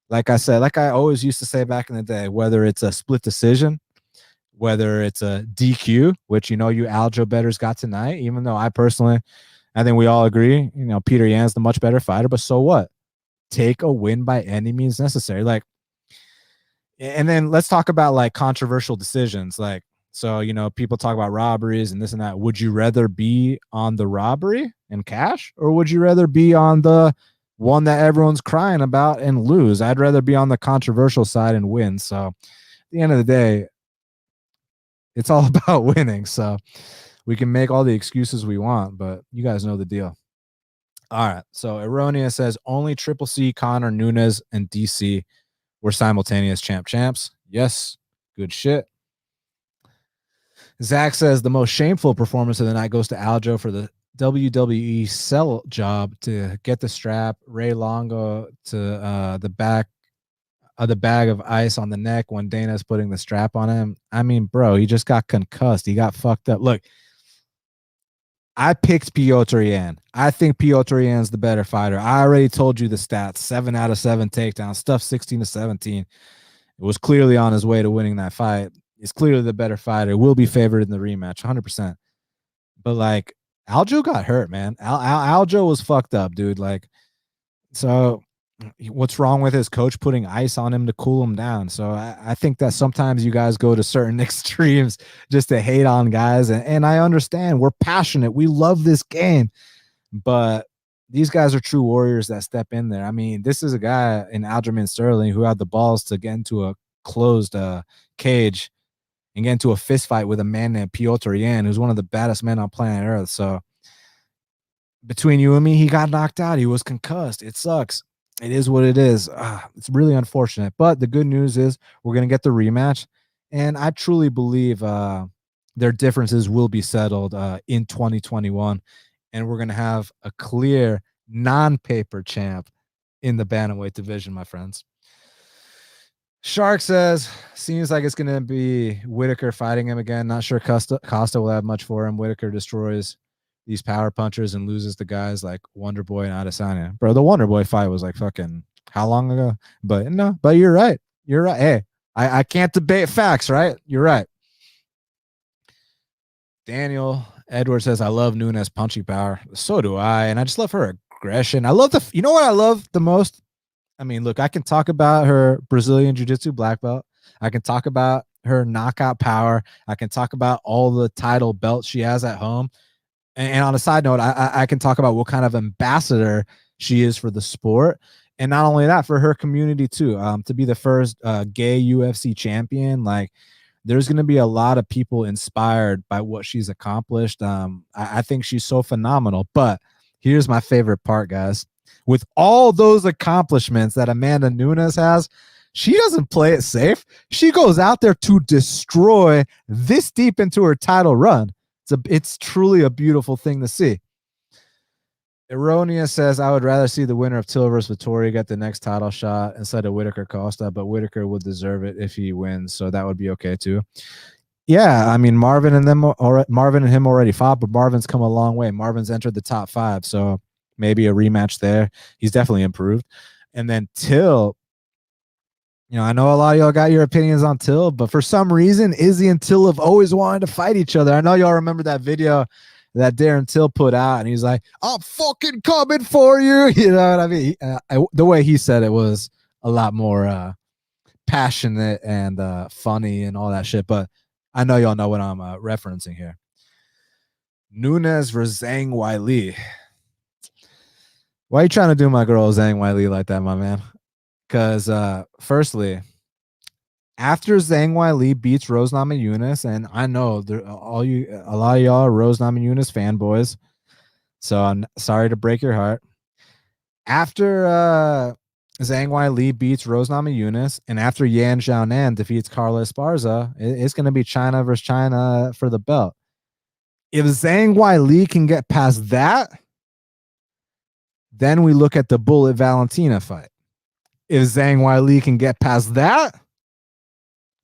Like I said, like I always used to say back in the day, whether it's a split decision, whether it's a DQ, which you Aljo betters got tonight, even though I think we all agree, Petr Yan's the much better fighter, but so what? Take a win by any means necessary. Like, and then let's talk about like controversial decisions. Like, so, people talk about robberies and this and that. Would you rather be on the robbery and cash, or would you rather be on the one that everyone's crying about and lose? I'd rather be on the controversial side and win. So at the end of the day, it's all about winning. So we can make all the excuses we want, but you guys know the deal. All right. So Erroneous says only Triple C, Connor, Nunes, and DC were simultaneous champs. Yes. Good shit. Zach says the most shameful performance of the night goes to Aljo for the WWE sell job to get the strap, Ray Longo to the back of the bag of ice on the neck when Dana's putting the strap on him. I mean, bro, he just got concussed. He got fucked up. Look, I picked Petr Yan. I think Petr Yan's the better fighter. I already told you the stats. 7 out of 7 takedowns, stuff 16-17. It was clearly on his way to winning that fight. He's clearly the better fighter. Will be favored in the rematch, 100%. But like, Aljo got hurt, man. Aljo was fucked up, dude. Like, so what's wrong with his coach putting ice on him to cool him down? So I think that sometimes you guys go to certain extremes just to hate on guys. And I understand, we're passionate. We love this game. But these guys are true warriors that step in there. I mean, this is a guy in Aljamain Sterling who had the balls to get into a closed cage and get into a fist fight with a man named Petr Yan, who's one of the baddest men on planet Earth. So between you and me, he got knocked out. He was concussed. It sucks. It is what it is. It's really unfortunate. But the good news is we're going to get the rematch. And I truly believe their differences will be settled in 2021. And we're going to have a clear non-paper champ in the bantamweight division, my friends. Shark says, seems like it's going to be Whitaker fighting him again. Not sure Costa will have much for him. Whitaker destroys these power punchers and loses the guys like Wonder Boy and Adesanya. Bro, the Wonder Boy fight was like fucking how long ago? But no, but you're right. You're right. Hey, I can't debate facts, right? You're right. Daniel Edwards says, I love Nunes' punching power. So do I. And I just love her aggression. I love you know what I love the most? I mean, look, I can talk about her Brazilian Jiu-Jitsu black belt. I can talk about her knockout power. I can talk about all the title belts she has at home. And on a side note, I can talk about what kind of ambassador she is for the sport. And not only that, for her community too. To be the first gay UFC champion, like there's going to be a lot of people inspired by what she's accomplished. I think she's so phenomenal. But here's my favorite part, guys. With all those accomplishments that Amanda Nunes has, she doesn't play it safe. She goes out there to destroy this deep into her title run. It's truly a beautiful thing to see. Erroneous says, I would rather see the winner of Till versus Vittori get the next title shot instead of Whitaker Costa, but Whitaker would deserve it if he wins, so that would be okay too. Yeah, I mean, Marvin and him already fought, but Marvin's come a long way. Marvin's entered the top 5, so maybe a rematch there. He's definitely improved. And then Till, I know a lot of y'all got your opinions on Till, but for some reason, Izzy and Till have always wanted to fight each other. I know y'all remember that video that Darren Till put out, and he's like, I'm fucking coming for you. You know what I mean? The way he said it was a lot more passionate and funny and all that shit, but I know y'all know what I'm referencing here. Nunes versus Zhang Weili. Why are you trying to do my girl Zhang Weili like that, my man? Because firstly, after Zhang Weili beats Rose Namajunas, and I know a lot of y'all are Rose Namajunas fanboys, so I'm sorry to break your heart. After Zhang Weili beats Rose Namajunas, and after Yan Xiaonan defeats Carla Esparza, it's going to be China versus China for the belt. If Zhang Weili can get past that, then we look at the Bullet Valentina fight. If Zhang Weili can get past that,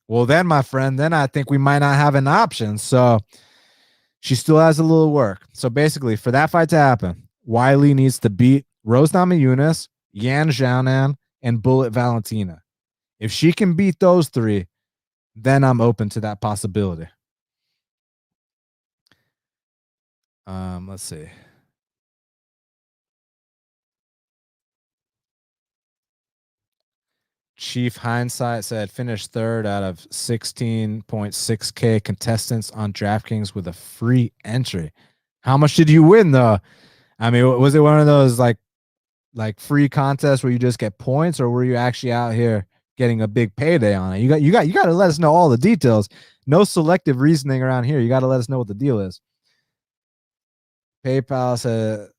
well, then, my friend, then I think we might not have an option. So she still has a little work. So basically, for that fight to happen, Weili needs to beat Rose Namajunas, Yan Xiaonan, and Bullet Valentina. If she can beat those three, then I'm open to that possibility. Let's see. Chief Hindsight said finished third out of 16.6K contestants on DraftKings with a free entry. How much did you win though? I mean, was it one of those like free contests where you just get points, or were you actually out here getting a big payday on it? You got to let us know all the details. No selective reasoning around here. You got to let us know what the deal is. PayPal says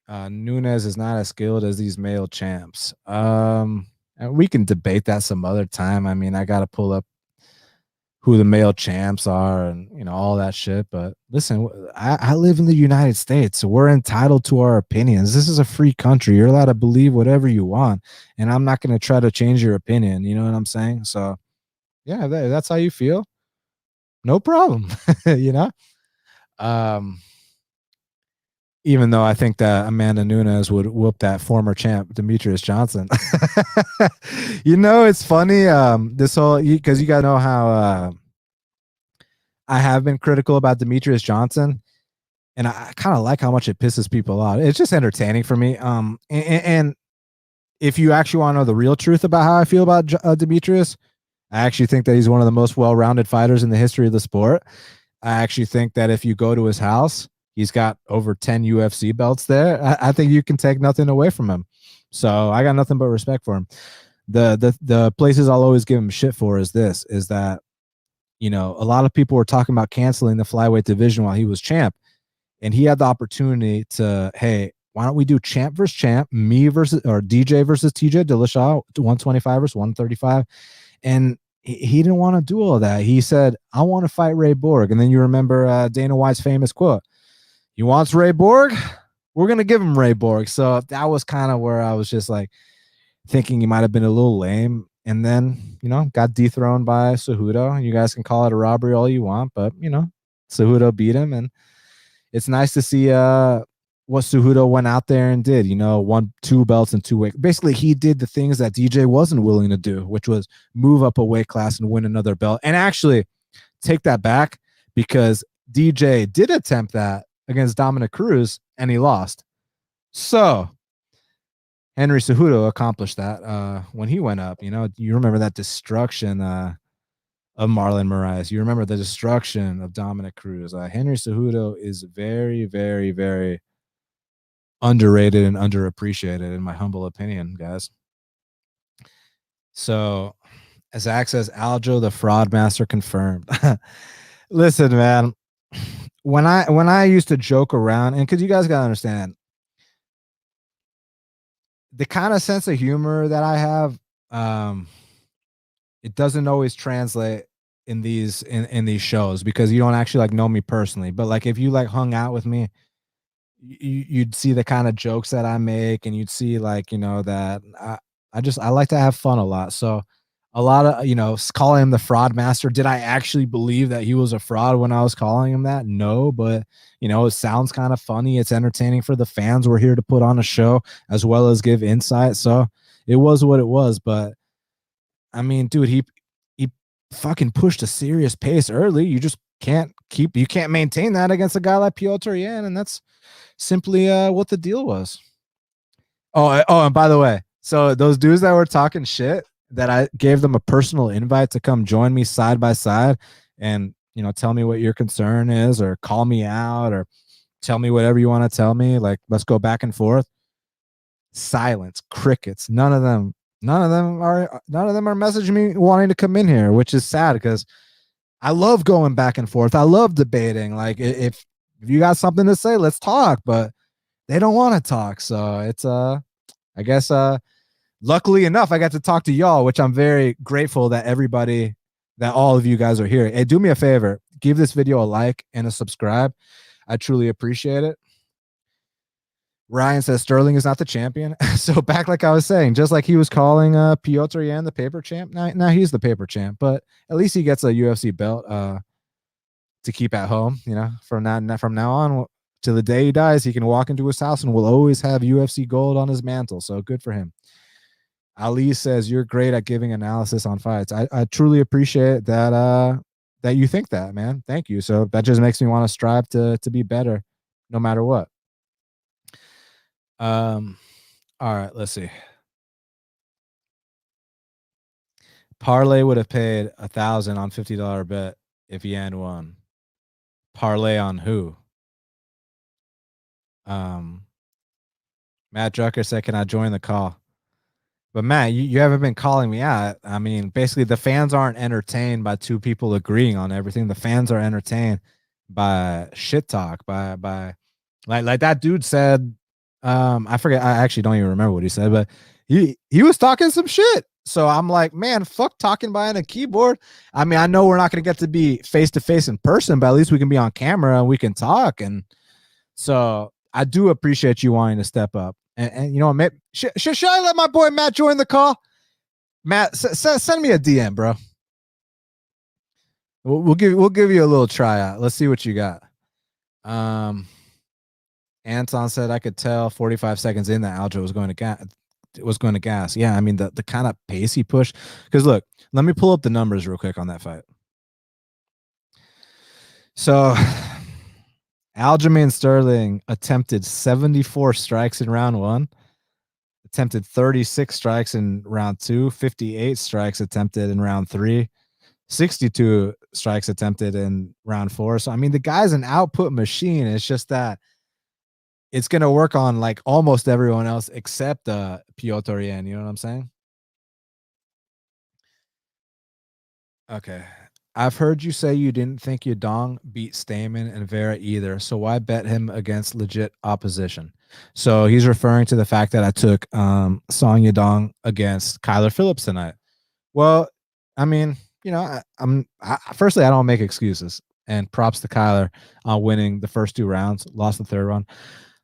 Nunes is not as skilled as these male champs. We can debate that some other time. I mean, I got to pull up who the male champs are and all that shit. But listen, I live in the United States, so we're entitled to our opinions. This is a free country. You're allowed to believe whatever you want, and I'm not going to try to change your opinion. You know what I'm saying? So, yeah, that's how you feel. No problem. Even though I think that Amanda Nunes would whoop that former champ Demetrius Johnson. It's funny. This whole, because you guys know how I have been critical about Demetrius Johnson, and I kind of like how much it pisses people off. It's just entertaining for me. And if you actually want to know the real truth about how I feel about Demetrius, I actually think that he's one of the most well-rounded fighters in the history of the sport. I actually think that if you go to his house, he's got over 10 UFC belts there. I think you can take nothing away from him. So I got nothing but respect for him. The places I'll always give him shit for is that, a lot of people were talking about canceling the flyweight division while he was champ. And he had the opportunity to, hey, why don't we do champ versus champ, me versus, or DJ versus TJ Dillashaw, 125 versus 135. And he didn't want to do all that. He said, I want to fight Ray Borg. And then you remember Dana White's famous quote, he wants Ray Borg, we're going to give him Ray Borg. So that was kind of where I was just like thinking he might have been a little lame. And then, got dethroned by Cejudo. You guys can call it a robbery all you want, but, Cejudo beat him. And it's nice to see what Cejudo went out there and did, won 2 belts in 2 weight. Basically, he did the things that DJ wasn't willing to do, which was move up a weight class and win another belt. And actually, take that back, because DJ did attempt that against Dominic Cruz, and he lost. So Henry Cejudo accomplished that when he went up. You remember that destruction of Marlon Moraes. You remember the destruction of Dominic Cruz. Henry Cejudo is very, very, very underrated and underappreciated, in my humble opinion, guys. So, as Zach says, Aljo the fraud master confirmed. Listen, man. When I used to joke around, and because you guys gotta understand, the kind of sense of humor that I have, it doesn't always translate in these shows, because you don't actually know me personally. But if you hung out with me, you'd see the kind of jokes that I make, and you'd see that I like to have fun a lot. So a lot of, calling him the fraud master. Did I actually believe that he was a fraud when I was calling him that? No, but it sounds kind of funny. It's entertaining for the fans. We're here to put on a show as well as give insight. So it was what it was. But I mean, dude, he fucking pushed a serious pace early. You just can't maintain that against a guy like Petr Yan, and that's simply what the deal was. Oh, and by the way, so those dudes that were talking shit, that I gave them a personal invite to come join me side by side and, tell me what your concern is, or call me out, or tell me whatever you want to tell me. Let's go back and forth. Silence, crickets. None of them are messaging me wanting to come in here, which is sad, because I love going back and forth. I love debating. If you got something to say, let's talk, but they don't want to talk. So it's I guess luckily enough, I got to talk to y'all, which I'm very grateful that all of you guys are here. Hey, do me a favor, give this video a like and a subscribe. I truly appreciate it. Ryan says Sterling is not the champion. So back like I was saying, just like he was calling Petr Yan the paper champ, now he's the paper champ. But at least he gets a UFC belt to keep at home. You know, from now on to the day he dies, he can walk into his house and will always have UFC gold on his mantle. So good for him. Ali says you're great at giving analysis on fights. I truly appreciate that that you think that, man. Thank you. So that just makes me want to strive to be better no matter what. All right, let's see. Parlay would have paid 1,000 on $50 bet if Yan won. Parlay on who? Matt Drucker said, "Can I join the call?" But Matt, you haven't been calling me out. I mean, basically, the fans aren't entertained by two people agreeing on everything. The fans are entertained by shit talk, by like that dude said. I forget. I actually don't even remember what he said, but he was talking some shit. So I'm like, man, fuck talking behind a keyboard. I mean, I know we're not going to get to be face to face in person, but at least we can be on camera and we can talk. And so I do appreciate you wanting to step up. And you know, maybe, should I let my boy Matt join the call? Matt, send me a DM, bro. We'll give you a little tryout. Let's see what you got. Anton said I could tell 45 seconds in that Aljo was going to gas. Yeah, I mean the kind of pace he pushed. Because look, let me pull up the numbers real quick on that fight. So Aljamain Sterling attempted 74 strikes in round 1, attempted 36 strikes in round 2, 58 strikes attempted in round 3, 62 strikes attempted in round 4. So I mean the guy's an output machine. It's just that it's going to work on like almost everyone else except Petr Yan. You know what I'm saying? Okay. I've heard you say you didn't think Yadong beat Stamen and Vera either. So why bet him against legit opposition? So he's referring to the fact that I took Song Yadong against Kyler Phillips tonight. Well, I mean, you know, firstly, I don't make excuses. And props to Kyler on winning the first 2 rounds, lost the 3rd round.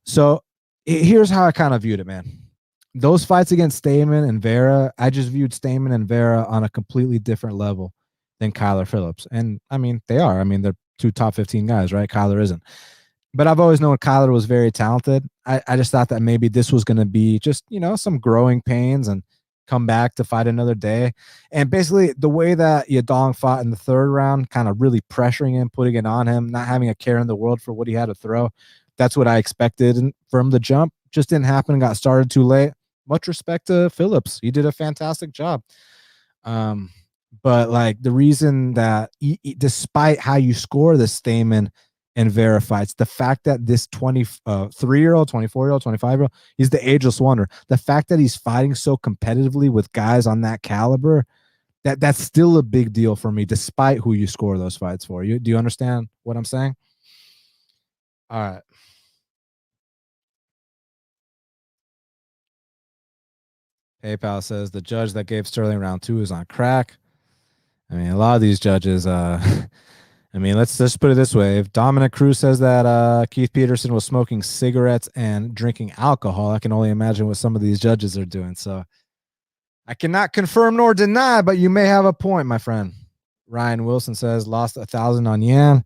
So here's how I kind of viewed it, man. Those fights against Stamen and Vera, I just viewed Stamen and Vera on a completely different level than Kyler Phillips. And I mean, they are. I mean, they're 2 top 15 guys, right? Kyler isn't. But I've always known Kyler was very talented. I just thought that maybe this was going to be just, you know, some growing pains and come back to fight another day. And basically the way that Yadong fought in the 3rd round, kind of really pressuring him, putting it on him, not having a care in the world for what he had to throw. That's what I expected from the jump. Just didn't happen. Got started too late. Much respect to Phillips. He did a fantastic job. But like the reason that despite how you score the Stamen and Vera fights, the fact that this 23-year-old, 24-year-old, 25-year-old, he's the ageless wonder. The fact that he's fighting so competitively with guys on that caliber, that's still a big deal for me, despite who you score those fights for. Do you understand what I'm saying? All right. PayPal says the judge that gave Sterling round 2 is on crack. I mean, a lot of these judges, I mean, let's just put it this way. If Dominic Cruz says that Keith Peterson was smoking cigarettes and drinking alcohol, I can only imagine what some of these judges are doing. So I cannot confirm nor deny, but you may have a point, my friend. Ryan Wilson says lost 1,000 on Yan.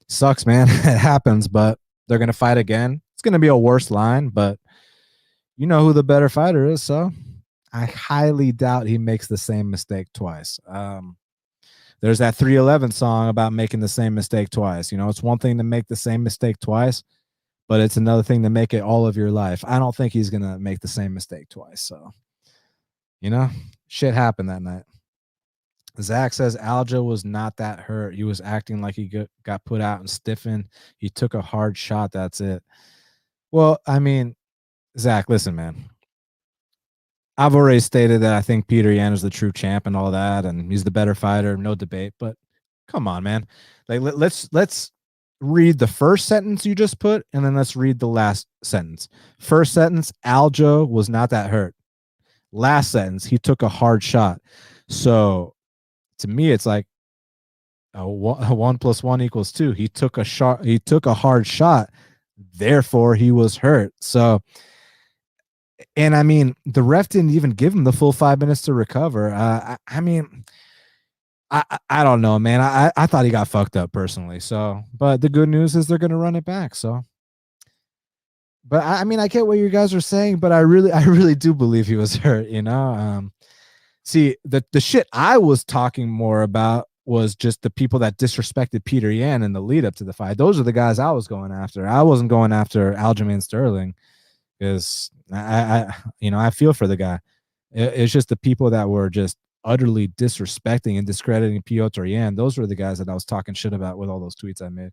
Sucks, man. It happens, but they're going to fight again. It's going to be a worse line, but you know who the better fighter is, so I highly doubt he makes the same mistake twice. There's that 311 song about making the same mistake twice. You know, it's one thing to make the same mistake twice, but it's another thing to make it all of your life. I don't think he's going to make the same mistake twice. So, you know, shit happened that night. Zach says Aljo was not that hurt. He was acting like he got put out and stiffened. He took a hard shot. That's it. Well, I mean, Zach, listen, man. I've already stated that I think Petr Yan is the true champ and all that, and he's the better fighter, no debate. But come on, man. Like let's read the first sentence you just put, and then let's read the last sentence. First sentence, Aljo was not that hurt. Last sentence, he took a hard shot. So to me, it's like a 1 + 1 = 2. He took a shot. He took a hard shot. Therefore, he was hurt. So, and I mean, the ref didn't even give him the full 5 minutes to recover. I mean, I don't know, man. I thought he got fucked up personally. So, but the good news is they're going to run it back. So, but I mean, I get what you guys are saying, but I really do believe he was hurt. See, the shit I was talking more about was just the people that disrespected Petr Yan in the lead up to the fight. Those are the guys I was going after. I wasn't going after Aljamain Sterling because I feel for the guy. It's just the people that were just utterly disrespecting and discrediting Petr Yan. Those were the guys that I was talking shit about with all those tweets I made.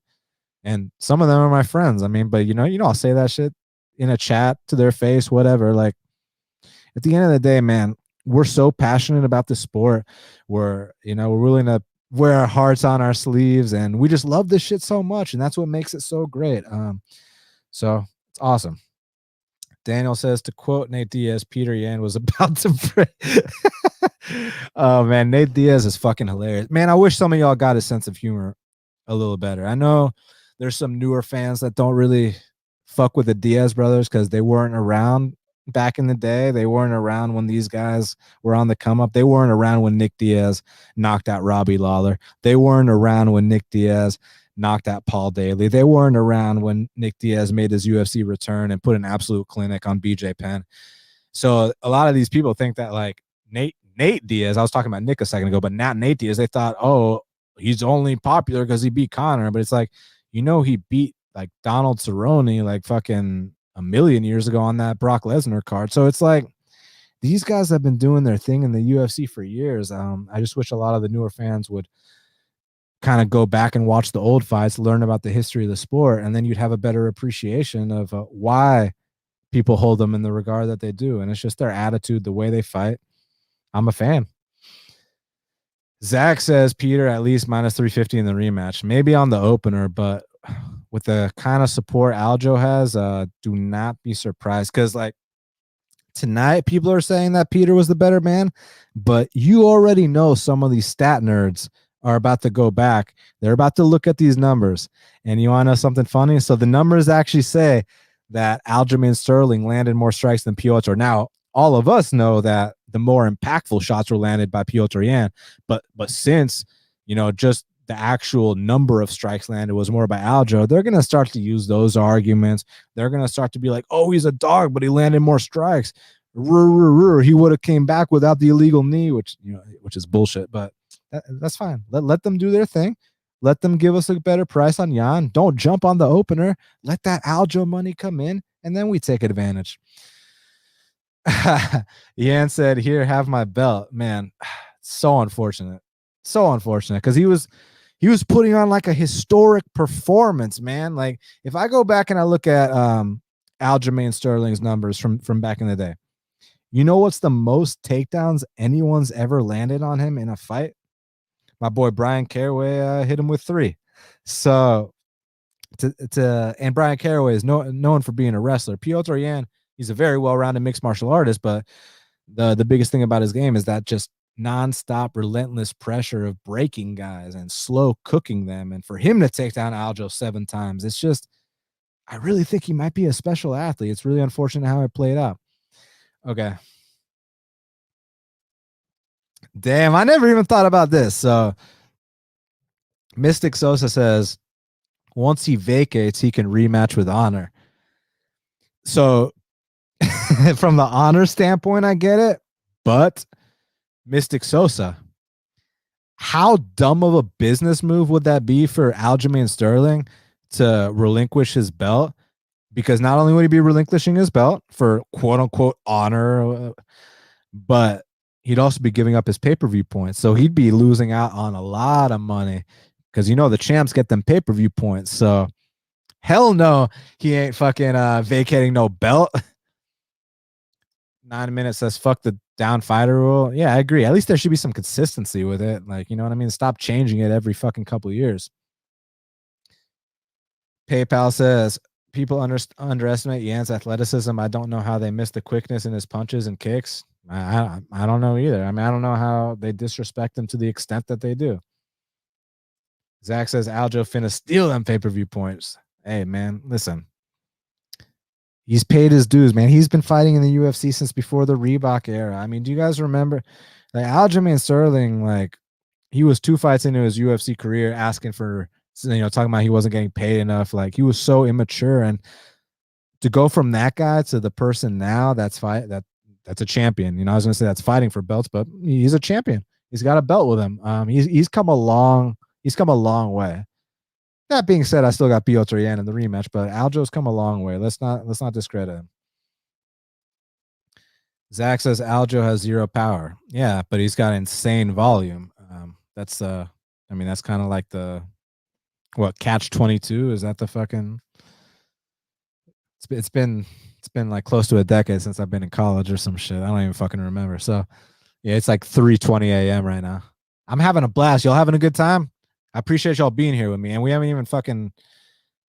And some of them are my friends. I mean, but I'll say that shit in a chat to their face, whatever. Like, at the end of the day, man, we're so passionate about the sport. We're willing to wear our hearts on our sleeves, and we just love this shit so much, and that's what makes it so great. So it's awesome. Daniel says, to quote Nate Diaz, Petr Yan was about to break. Oh man, Nate Diaz is fucking hilarious. Man, I wish some of y'all got his sense of humor a little better. I know there's some newer fans that don't really fuck with the Diaz brothers because they weren't around back in the day. They weren't around when these guys were on the come up. They weren't around when Nick Diaz knocked out Robbie Lawler. They weren't around when Nick Diaz knocked out Paul Daly. They weren't around when Nick Diaz made his UFC return and put an absolute clinic on BJ Penn. So a lot of these people think that like Nate Diaz, I was talking about Nick a second ago, but not Nate Diaz, they thought, oh, he's only popular because he beat Conor. But it's like, he beat like Donald Cerrone like fucking a million years ago on that Brock Lesnar card. So it's like these guys have been doing their thing in the UFC for years. I just wish a lot of the newer fans would kind of go back and watch the old fights, learn about the history of the sport, and then you'd have a better appreciation of why people hold them in the regard that they do. And it's just their attitude, the way they fight. I'm a fan. Zach says Peter at least -350 in the rematch, maybe on the opener, but with the kind of support Aljo has, do not be surprised. Because like tonight, people are saying that Peter was the better man, but you already know some of these stat nerds are about to go back. They're about to look at these numbers. And you want to know something funny? So the numbers actually say that Aljamain Sterling landed more strikes than Petr. Now, all of us know that the more impactful shots were landed by Petr Yan, but since just the actual number of strikes landed was more by Aljo, they're going to start to use those arguments. They're going to start to be like, oh, he's a dog, but he landed more strikes. He would have came back without the illegal knee, which is bullshit, but that's fine. Let them do their thing. Let them give us a better price on Yan. Don't jump on the opener. Let that Aljo money come in, and then we take advantage. Yan said, here, have my belt. Man, so unfortunate. So unfortunate because he was putting on like a historic performance, man. Like if I go back and I look at Aljamain Sterling's numbers from back in the day, what's the most takedowns anyone's ever landed on him in a fight? My boy Brian Caraway hit him with 3. So and Brian Caraway is known for being a wrestler. Petr Yan, he's a very well-rounded mixed martial artist, but the biggest thing about his game is that just nonstop, relentless pressure of breaking guys and slow cooking them. And for him to take down Aljo 7 times, it's just, I really think he might be a special athlete. It's really unfortunate how it played out. Okay. Damn, I never even thought about this. So Mystic Souza says, once he vacates, he can rematch with Honor. So from the Honor standpoint, I get it. But Mystic Souza, how dumb of a business move would that be for Aljamain Sterling to relinquish his belt? Because not only would he be relinquishing his belt for quote unquote honor, but he'd also be giving up his pay-per-view points. So he'd be losing out on a lot of money because the champs get them pay-per-view points. So hell no, he ain't fucking vacating no belt. 9 minutes says fuck the down fighter rule. Yeah, I agree. At least there should be some consistency with it. Like, you know what I mean? Stop changing it every fucking couple of years. PayPal says people underestimate Yan's athleticism. I don't know how they miss the quickness in his punches and kicks. I don't know either. I mean, I don't know how they disrespect him to the extent that they do. Zach says Aljo finna steal them pay-per-view points. Hey, man, listen. He's paid his dues, man. He's been fighting in the UFC since before the Reebok era. I mean, do you guys remember? Like Aljamain Sterling, like he was 2 fights into his UFC career asking for, talking about he wasn't getting paid enough. Like he was so immature, and to go from that guy to the person now that's a champion. I was gonna say that's fighting for belts, but he's a champion. He's got a belt with him. He's come a long way. That being said, I still got Petr Yan in the rematch, but Aljo's come a long way. Let's not discredit him. Zach says Aljo has 0 power. Yeah, but he's got insane volume. That's that's kind of like the catch 22. Is that the fucking? It's been like close to a decade since I've been in college or some shit. I don't even fucking remember. So yeah, it's like 3:20 a.m. right now. I'm having a blast. Y'all having a good time? I appreciate y'all being here with me, and we haven't even fucking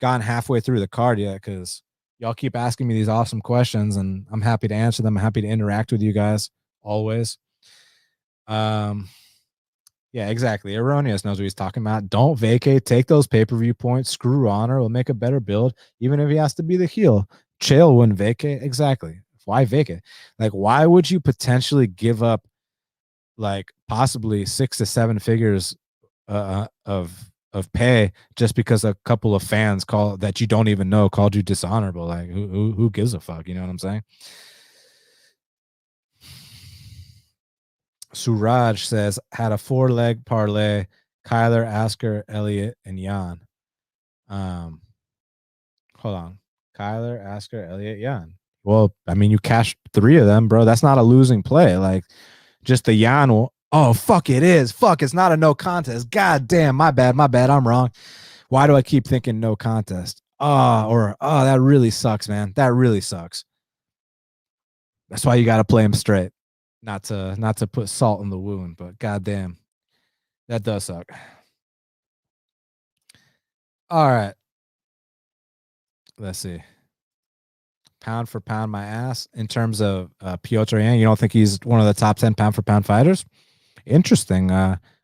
gone halfway through the card yet because y'all keep asking me these awesome questions, and I'm happy to answer them. I'm happy to interact with you guys always. Yeah, exactly. Erroneous knows what he's talking about. Don't vacate. Take those pay-per-view points. Screw Honor. We'll make a better build, even if he has to be the heel. Chael wouldn't vacate. Exactly. Why vacate? Like, why would you potentially give up, like, possibly 6 to 7 figures of pay just because a couple of fans that you don't even know called you dishonorable? Like, who gives a fuck? You know what I'm saying? Suraj says had a 4-leg parlay. Kyler, Asker, Elliott, and Yan. Hold on. Kyler, Asker, Elliott, Yan. Well, I mean, you cashed 3 of them, bro. That's not a losing play. Like, just the Yan will. Oh, fuck, it is. Fuck, it's not a no contest. God damn, my bad. I'm wrong. Why do I keep thinking no contest? That really sucks, man. That really sucks. That's why you got to play him straight. Not to put salt in the wound, but goddamn, that does suck. All right, let's see. Pound for pound, my ass in terms of Petr Yan. You don't think he's one of the top 10 pound for pound fighters? Interesting.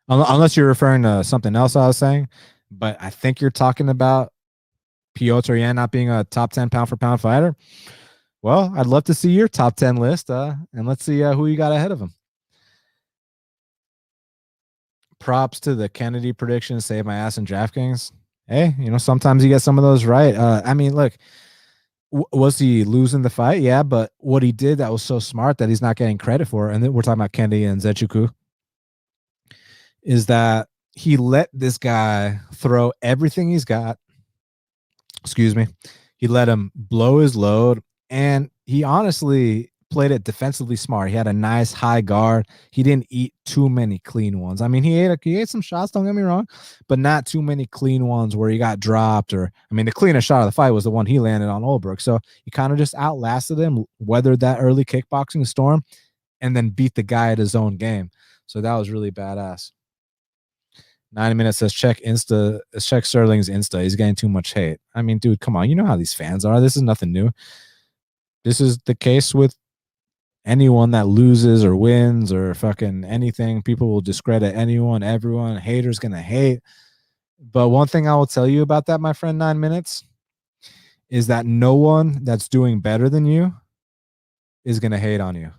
Unless you're referring to something else I was saying, but I think you're talking about Petr Yan not being a top 10 pound for pound fighter. Well, I'd love to see your top 10 list, and let's see who you got ahead of him. Props to the Kennedy prediction, save my ass in DraftKings. Hey, sometimes you get some of those right. I mean, look, was he losing the fight? Yeah, but what he did that was so smart that he's not getting credit for, and then we're talking about Kennedy and Zechuku, is that he let this guy throw everything he's got. Excuse me. He let him blow his load, and he honestly played it defensively smart. He had a nice high guard. He didn't eat too many clean ones. I mean, he ate some shots, don't get me wrong, but not too many clean ones where he got dropped. Or, I mean, the cleanest shot of the fight was the one he landed on Olbrook. So he kind of just outlasted him, weathered that early kickboxing storm, and then beat the guy at his own game. So that was really badass. 90 minutes says check Sterling's Insta. He's getting too much hate. I mean, dude, come on. You know how these fans are. This is nothing new. This is the case with anyone that loses or wins or fucking anything. People will discredit anyone, everyone. Haters gonna hate. But one thing I will tell you about that, my friend, 9 minutes, is that no one that's doing better than you is gonna hate on you.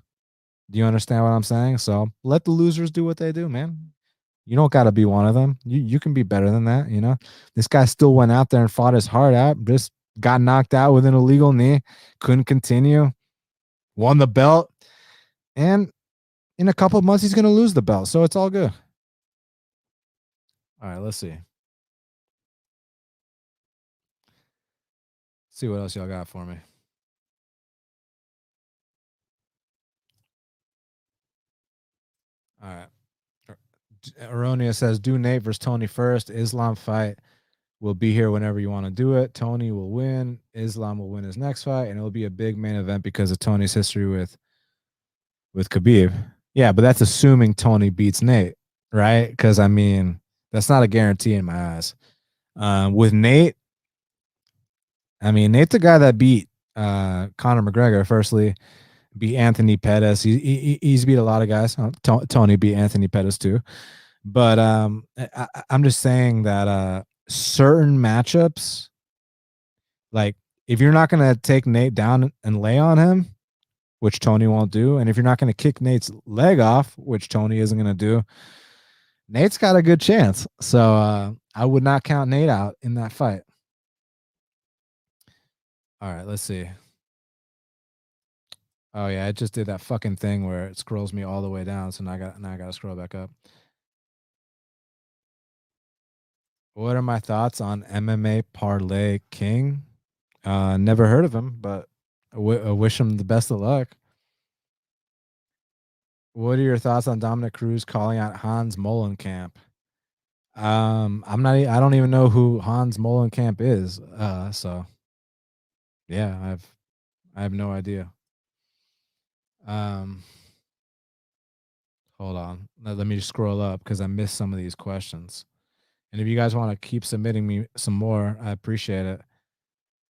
Do you understand what I'm saying? So let the losers do what they do, man. You don't got to be one of them. You can be better than that, This guy still went out there and fought his heart out, just got knocked out with an illegal knee, couldn't continue, won the belt, and in a couple of months, he's going to lose the belt, so it's all good. All right, let's see. See what else y'all got for me. All right. Aronia says, do Nate versus Tony first. Islam fight will be here whenever you want to do it. Tony will win. Islam will win his next fight, and it'll be a big main event because of Tony's history with Khabib. Yeah, but that's assuming Tony beats Nate, right? Because, I mean, that's not a guarantee in my eyes. With Nate, I mean, Nate's the guy that beat Conor McGregor. Firstly, beat Anthony Pettis. He's beat a lot of guys. Tony beat Anthony Pettis too. But I'm just saying that certain matchups, like if you're not gonna take Nate down and lay on him, which Tony won't do, and if you're not gonna kick Nate's leg off, which Tony isn't gonna do, Nate's got a good chance. So I would not count Nate out in that fight. All right, let's see. Oh yeah, it just did that fucking thing where it scrolls me all the way down. So now I gotta scroll back up. What are my thoughts on MMA Parlay King? Never heard of him, but I wish him the best of luck. What are your thoughts on Dominic Cruz calling out Hans Molenkamp? I'm not. I don't even know who Hans Molenkamp is. So yeah, I have no idea. Hold on. Let me just scroll up because I missed some of these questions. And if you guys want to keep submitting me some more, I appreciate it.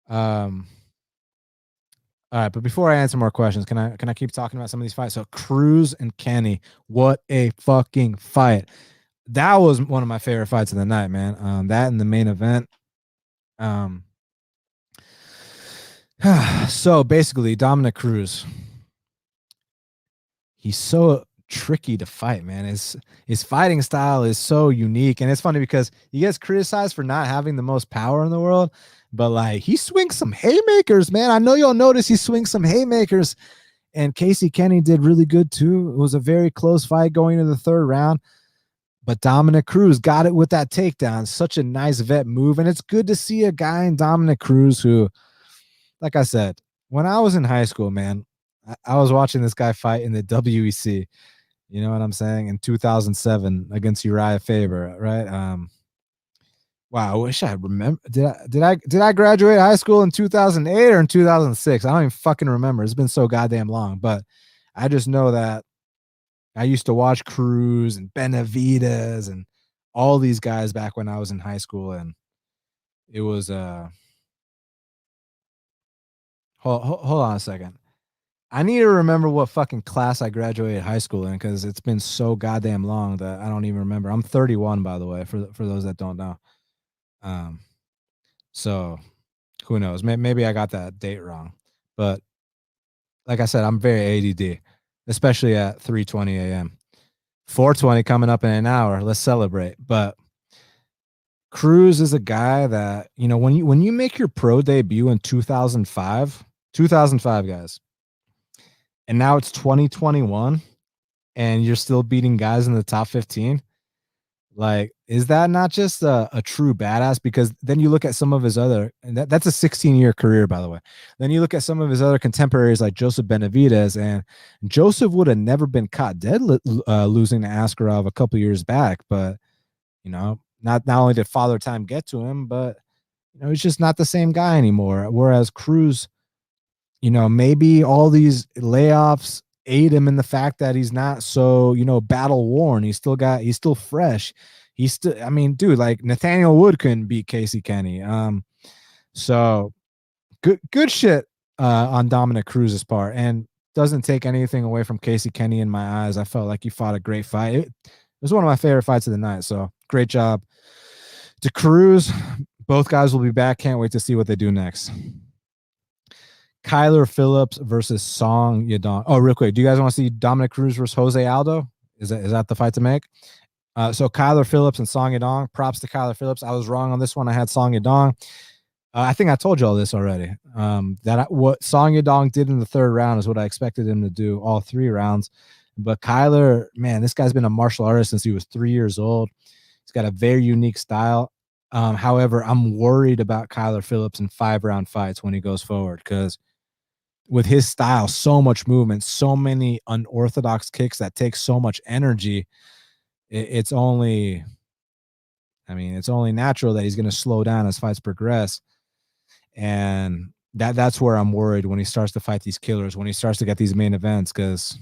All right, but before I answer more questions, can I keep talking about some of these fights? So Cruz and Kenny, what a fucking fight! That was one of my favorite fights of the night, man. That and the main event. So basically, Dominic Cruz, he's so tricky to fight, man. His fighting style is so unique, and it's funny because he gets criticized for not having the most power in the world, but like he swings some haymakers, man. I know you'll notice he swings some haymakers, and Casey Kenny did really good too. It was a very close fight going into the third round, but Dominic Cruz got it with that takedown. Such a nice vet move, and it's good to see a guy in Dominic Cruz who, like I said, when I was in high school, man, I was watching this guy fight in the WEC. You know what I'm saying? In 2007 against Uriah Faber, right? Wow, I wish I remember. Did I graduate high school in 2008 or in 2006? I don't even fucking remember. It's been so goddamn long, but I just know that I used to watch Cruz and Benavidez and all these guys back when I was in high school, and it was hold on a second. I need to remember what fucking class I graduated high school in because it's been so goddamn long that I don't even remember. I'm 31, by the way, for those that don't know. So who knows? Maybe I got that date wrong, but like I said, I'm very ADD, especially at 3:20 a.m. 4:20 coming up in an hour. Let's celebrate. But Cruz is a guy that, you know, when you make your pro debut in 2005 guys, and now it's 2021 and you're still beating guys in the top 15, like, is that not just a true badass? Because then you look at some of his other, and that's a 16-year career, by the way. Then you look at some of his other contemporaries like Joseph Benavidez, and Joseph would have never been caught dead losing to Askarov a couple years back. But, you know, not only did Father Time get to him, but, you know, he's just not the same guy anymore. Whereas Cruz, you know, maybe all these layoffs aid him in the fact that he's not so, you know, battle worn. He's still fresh. He's still, I mean, dude, like Nathaniel Wood couldn't beat Casey Kenny. So good shit on Dominic Cruz's part, and doesn't take anything away from Casey Kenny in my eyes. I felt like he fought a great fight. It was one of my favorite fights of the night. So great job to Cruz. Both guys will be back. Can't wait to see what they do next. Kyler Phillips versus Song Yadong. Oh, real quick, do you guys want to see Dominic Cruz versus Jose Aldo? Is that the fight to make? So Kyler Phillips and Song Yadong. Props to Kyler Phillips. I was wrong on this one. I had Song Yadong. I think I told you all this already. What Song Yadong did in the third round is what I expected him to do all 3 rounds. But Kyler, man, this guy's been a martial artist since he was 3 years old. He's got a very unique style. However, I'm worried about Kyler Phillips in 5-round fights when he goes forward, because with his style, so much movement, so many unorthodox kicks that take so much energy, it's only natural that he's going to slow down as fights progress. And that's where I'm worried when he starts to fight these killers, when he starts to get these main events, because,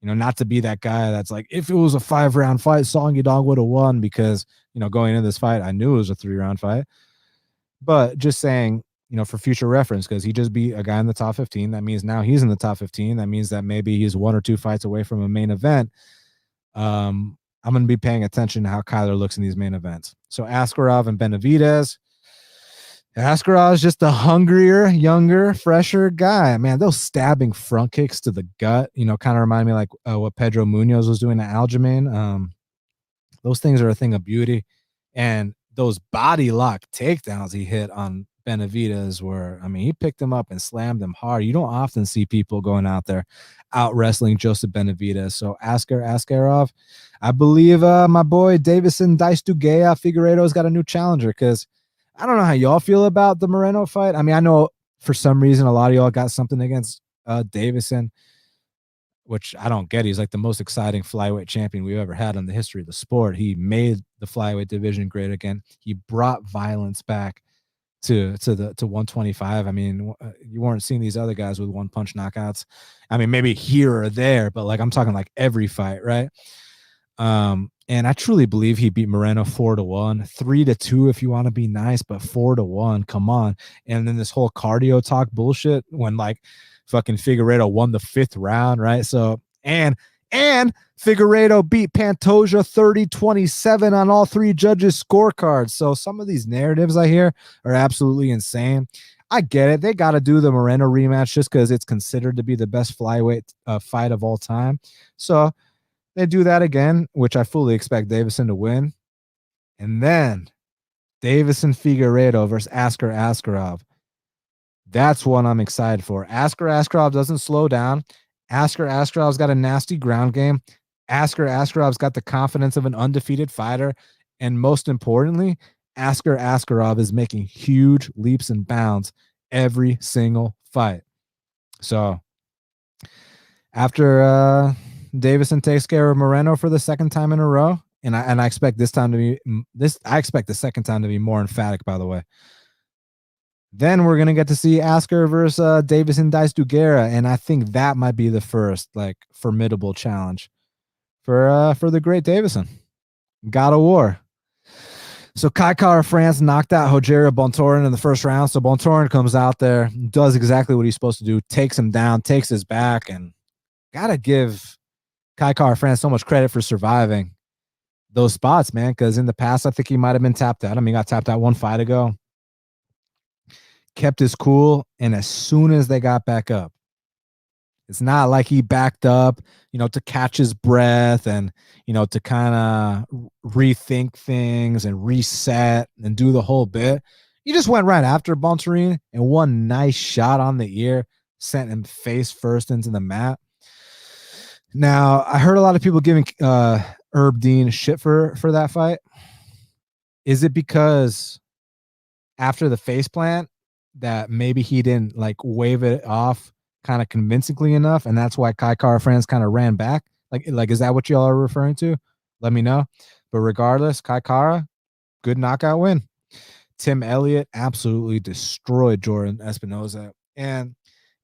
you know, not to be that guy that's like, if it was a 5-round fight, Song Yadong would have won, because, you know, going into this fight, I knew it was a 3-round fight. But just saying, for future reference, because he just beat a guy in the top 15. That means now he's in the top 15. That means that maybe he's 1 or 2 fights away from a main event. I'm going to be paying attention to how Kyler looks in these main events. So Askarov and Benavidez. Askarov is just a hungrier, younger, fresher guy. Man, those stabbing front kicks to the gut, kind of remind me like what Pedro Munoz was doing to Aljamain. Those things are a thing of beauty. And those body lock takedowns he hit on Benavidez were, he picked him up and slammed him hard. You don't often see people going out there out wrestling Joseph Benavidez. So Askarov, I believe my boy Davison Dice Dugea Figueiredo's got a new challenger, because I don't know how y'all feel about the Moreno fight. I know for some reason a lot of y'all got something against Davison, which I don't get. He's like the most exciting flyweight champion we've ever had in the history of the sport. He made the flyweight division great again. He brought violence back to 125. You weren't seeing these other guys with one punch knockouts. Maybe here or there, but like I'm talking like every fight, right? And I truly believe he beat Moreno 4-1, 3-2 if you want to be nice, but 4-1. Come on. And then this whole cardio talk bullshit when like fucking Figueiredo won the 5th round, right? So and Figueiredo beat Pantoja 30-27 on all 3 judges' scorecards. So some of these narratives I hear are absolutely insane. I get it. They got to do the Moreno rematch just because it's considered to be the best flyweight fight of all time. So they do that again, which I fully expect Davison to win. And then Davison Figueiredo versus Askarov. That's what I'm excited for. Askarov doesn't slow down. Askarov's got a nasty ground game. Askarov's got the confidence of an undefeated fighter. And most importantly, Askarov is making huge leaps and bounds every single fight. So after Davison takes care of Moreno for the 2nd time in a row, and I expect this time to be I expect the 2nd time to be more emphatic, by the way. Then we're going to get to see Asker versus Davison Dice Dugera, and I think that might be the first like formidable challenge for the great Davison. God of War. So Kai Kara France knocked out Rogerio Bontorin in the 1st round. So Bontorin comes out there, does exactly what he's supposed to do, takes him down, takes his back, and gotta give Kai Kara France so much credit for surviving those spots, man, because in the past I think he might have been tapped out. He got tapped out 1 fight ago. Kept his cool, and as soon as they got back up, it's not like he backed up, to catch his breath and, to kind of rethink things and reset and do the whole bit. He just went right after Bontorin, and one nice shot on the ear sent him face first into the mat. Now, I heard a lot of people giving Herb Dean shit for that fight. Is it because after the face plant that maybe he didn't like wave it off kind of convincingly enough, and that's why Kai Kara France kind of ran back? Like is that what y'all are referring to? Let me know. But regardless, Kai Kara, good knockout win. Tim Elliott absolutely destroyed Jordan Espinoza, and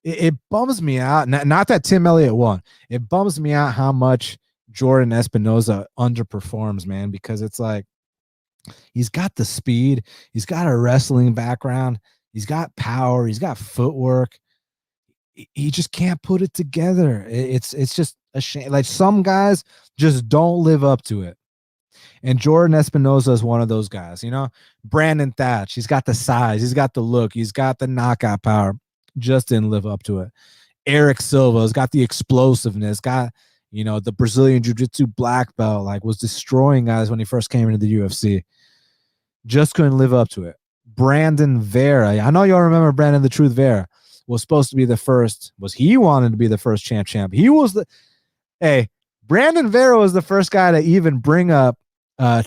it bums me out. Not that Tim Elliott won. It bums me out how much Jordan Espinoza underperforms, man, because it's like he's got the speed, he's got a wrestling background, he's got power, he's got footwork. He just can't put it together. It's just a shame. Like some guys just don't live up to it. And Jordan Espinoza is one of those guys, Brandon Thatch, he's got the size, he's got the look, he's got the knockout power, just didn't live up to it. Eric Silva's got the explosiveness, got, the Brazilian Jiu-Jitsu black belt, like was destroying guys when he first came into the UFC. Just couldn't live up to it. Brandon Vera, I know y'all remember Brandon the Truth Vera, was supposed to be the first, he wanted to be the first champ. He was Brandon Vera was the first guy to even bring up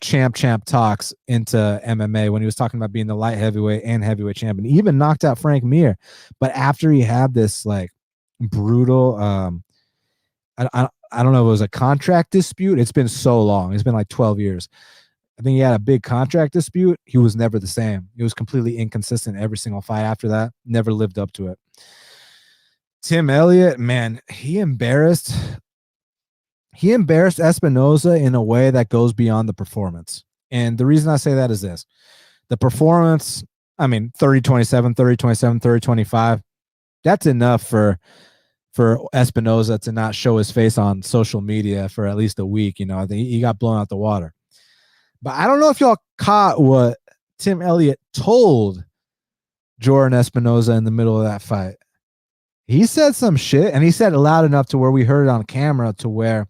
champ talks into MMA when he was talking about being the light heavyweight and heavyweight champion. He even knocked out Frank Mir. But after he had this like brutal, I don't know if it was a contract dispute. It's been so long. It's been like 12 years. I think he had a big contract dispute. He was never the same. He was completely inconsistent every single fight after that. Never lived up to it. Tim Elliott, man, he embarrassed Espinoza in a way that goes beyond the performance. And the reason I say that is this. The performance I mean, 30-27, 30-27, 30-25. That's enough for Espinoza to not show his face on social media for at least a week. You know, I think he got blown out the water. But I don't know if y'all caught what Tim Elliott told Jordan Espinoza in the middle of that fight. He said some shit, and he said it loud enough to where we heard it on camera, to where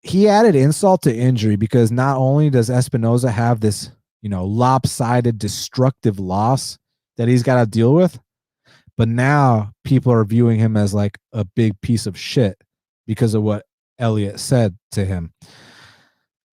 he added insult to injury, because not only does Espinoza have this, you know, lopsided, destructive loss that he's got to deal with, but now people are viewing him as like a big piece of shit because of what Elliott said to him.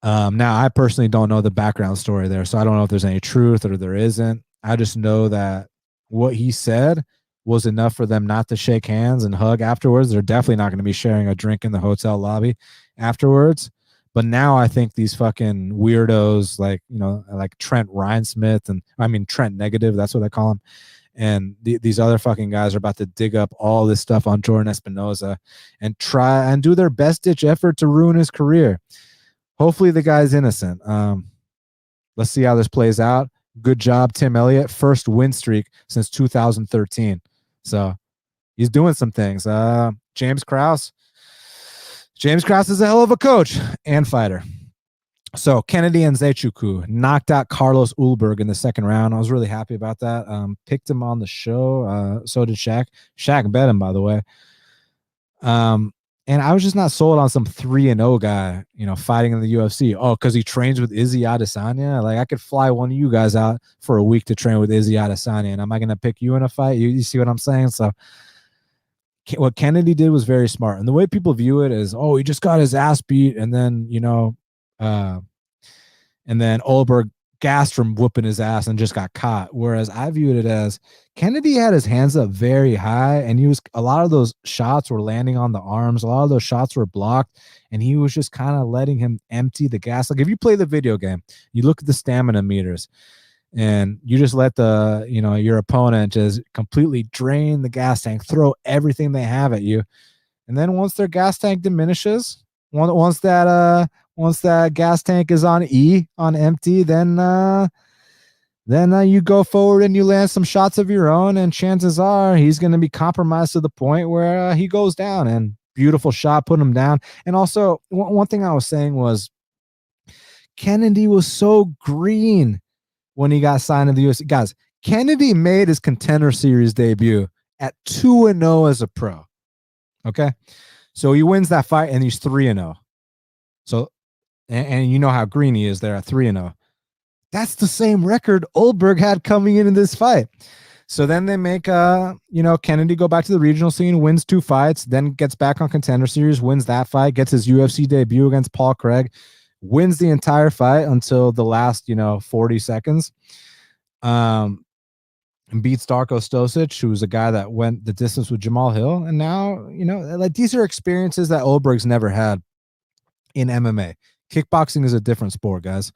Now, I personally don't know the background story there, so I don't know if there's any truth or there isn't. I just know that what he said was enough for them not to shake hands and hug afterwards. They're definitely not going to be sharing a drink in the hotel lobby afterwards. But now I think these fucking weirdos, like, you know, like Trent Reinsmith, and I mean Trent Negative, that's what I call him, and these other fucking guys are about to dig up all this stuff on Jordan Espinoza and try and do their best ditch effort to ruin his career. Hopefully the guy's innocent. Let's see how this plays out. Good job, Tim Elliott. First win streak since 2013. So he's doing some things. James Krause. James Krause is a hell of a coach and fighter. So Kennedy Nzechukwu knocked out Carlos Ulberg in the second round. I was really happy about that. Picked him on the show. So did Shaq. Shaq bet him, by the way. And I was just not sold on some 3-0 guy, you know, fighting in the UFC. Oh, because he trains with Izzy Adesanya. Like, I could fly one of you guys out for a week to train with Izzy Adesanya, and am I going to pick you in a fight? You see what I'm saying? So what Kennedy did was very smart. And the way people view it is, oh, he just got his ass beat, and then, you know, and then Ulberg gassed from whooping his ass and just got caught. Whereas I viewed it as Kennedy had his hands up very high, and a lot of those shots were landing on the arms. A lot of those shots were blocked, and he was just kind of letting him empty the gas. Like, if you play the video game, you look at the stamina meters, and you just let your opponent just completely drain the gas tank, throw everything they have at you. And then once their gas tank diminishes, once that gas tank is on empty, then you go forward and you land some shots of your own, and chances are he's going to be compromised to the point where he goes down. And beautiful shot, put him down. And also, one thing I was saying was, Kennedy was so green when he got signed to the UFC. Guys, Kennedy made his Contender Series debut at 2-0 as a pro. Okay, so he wins that fight and he's 3-0. So, and you know how green he is there at 3-0. That's the same record Ulberg had coming into this fight. So then they make Kennedy go back to the regional scene, wins 2 fights, then gets back on Contender Series, wins that fight, gets his UFC debut against Paul Craig, wins the entire fight until the last 40 seconds. And beats Darko Stosic, who was a guy that went the distance with Jamal Hill. And now, like, these are experiences that Ulberg's never had in MMA. Kickboxing is a different sport, guys.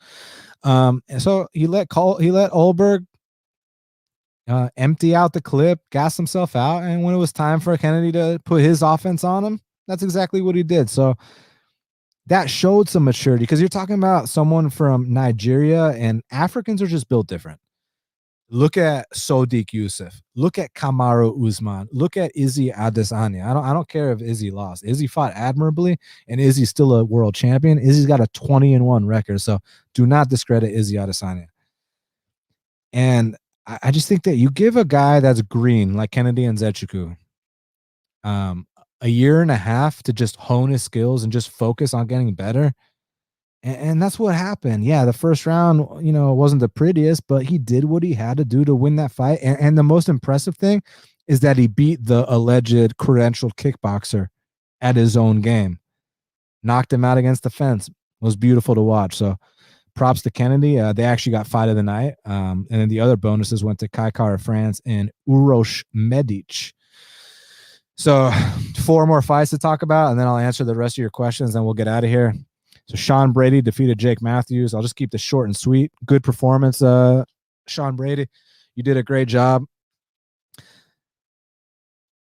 And so he let Ulberg empty out the clip, gas himself out, and when it was time for Kennedy to put his offense on him, that's exactly what he did. So that showed some maturity, because you're talking about someone from Nigeria, and Africans are just built different. Look at Sodiq Yusuff. Look at Kamaru Usman. Look at Izzy Adesanya. I don't care if Izzy lost. Izzy fought admirably, and Izzy's still a world champion. Izzy's got a 20-1 record, so do not discredit Izzy Adesanya. And I just think that you give a guy that's green, like Kennedy Nzechukwu, a year and a half to just hone his skills and just focus on getting better. And that's what happened. Yeah, the first round, wasn't the prettiest, but he did what he had to do to win that fight. And the most impressive thing is that he beat the alleged credentialed kickboxer at his own game. Knocked him out against the fence. It was beautiful to watch. So props to Kennedy. They actually got fight of the night. And then the other bonuses went to Kai Kara France and Uroš Medic. So 4 more fights to talk about, and then I'll answer the rest of your questions, and we'll get out of here. So Sean Brady defeated Jake Matthews. I'll just keep this short and sweet. Good performance, Sean Brady. You did a great job.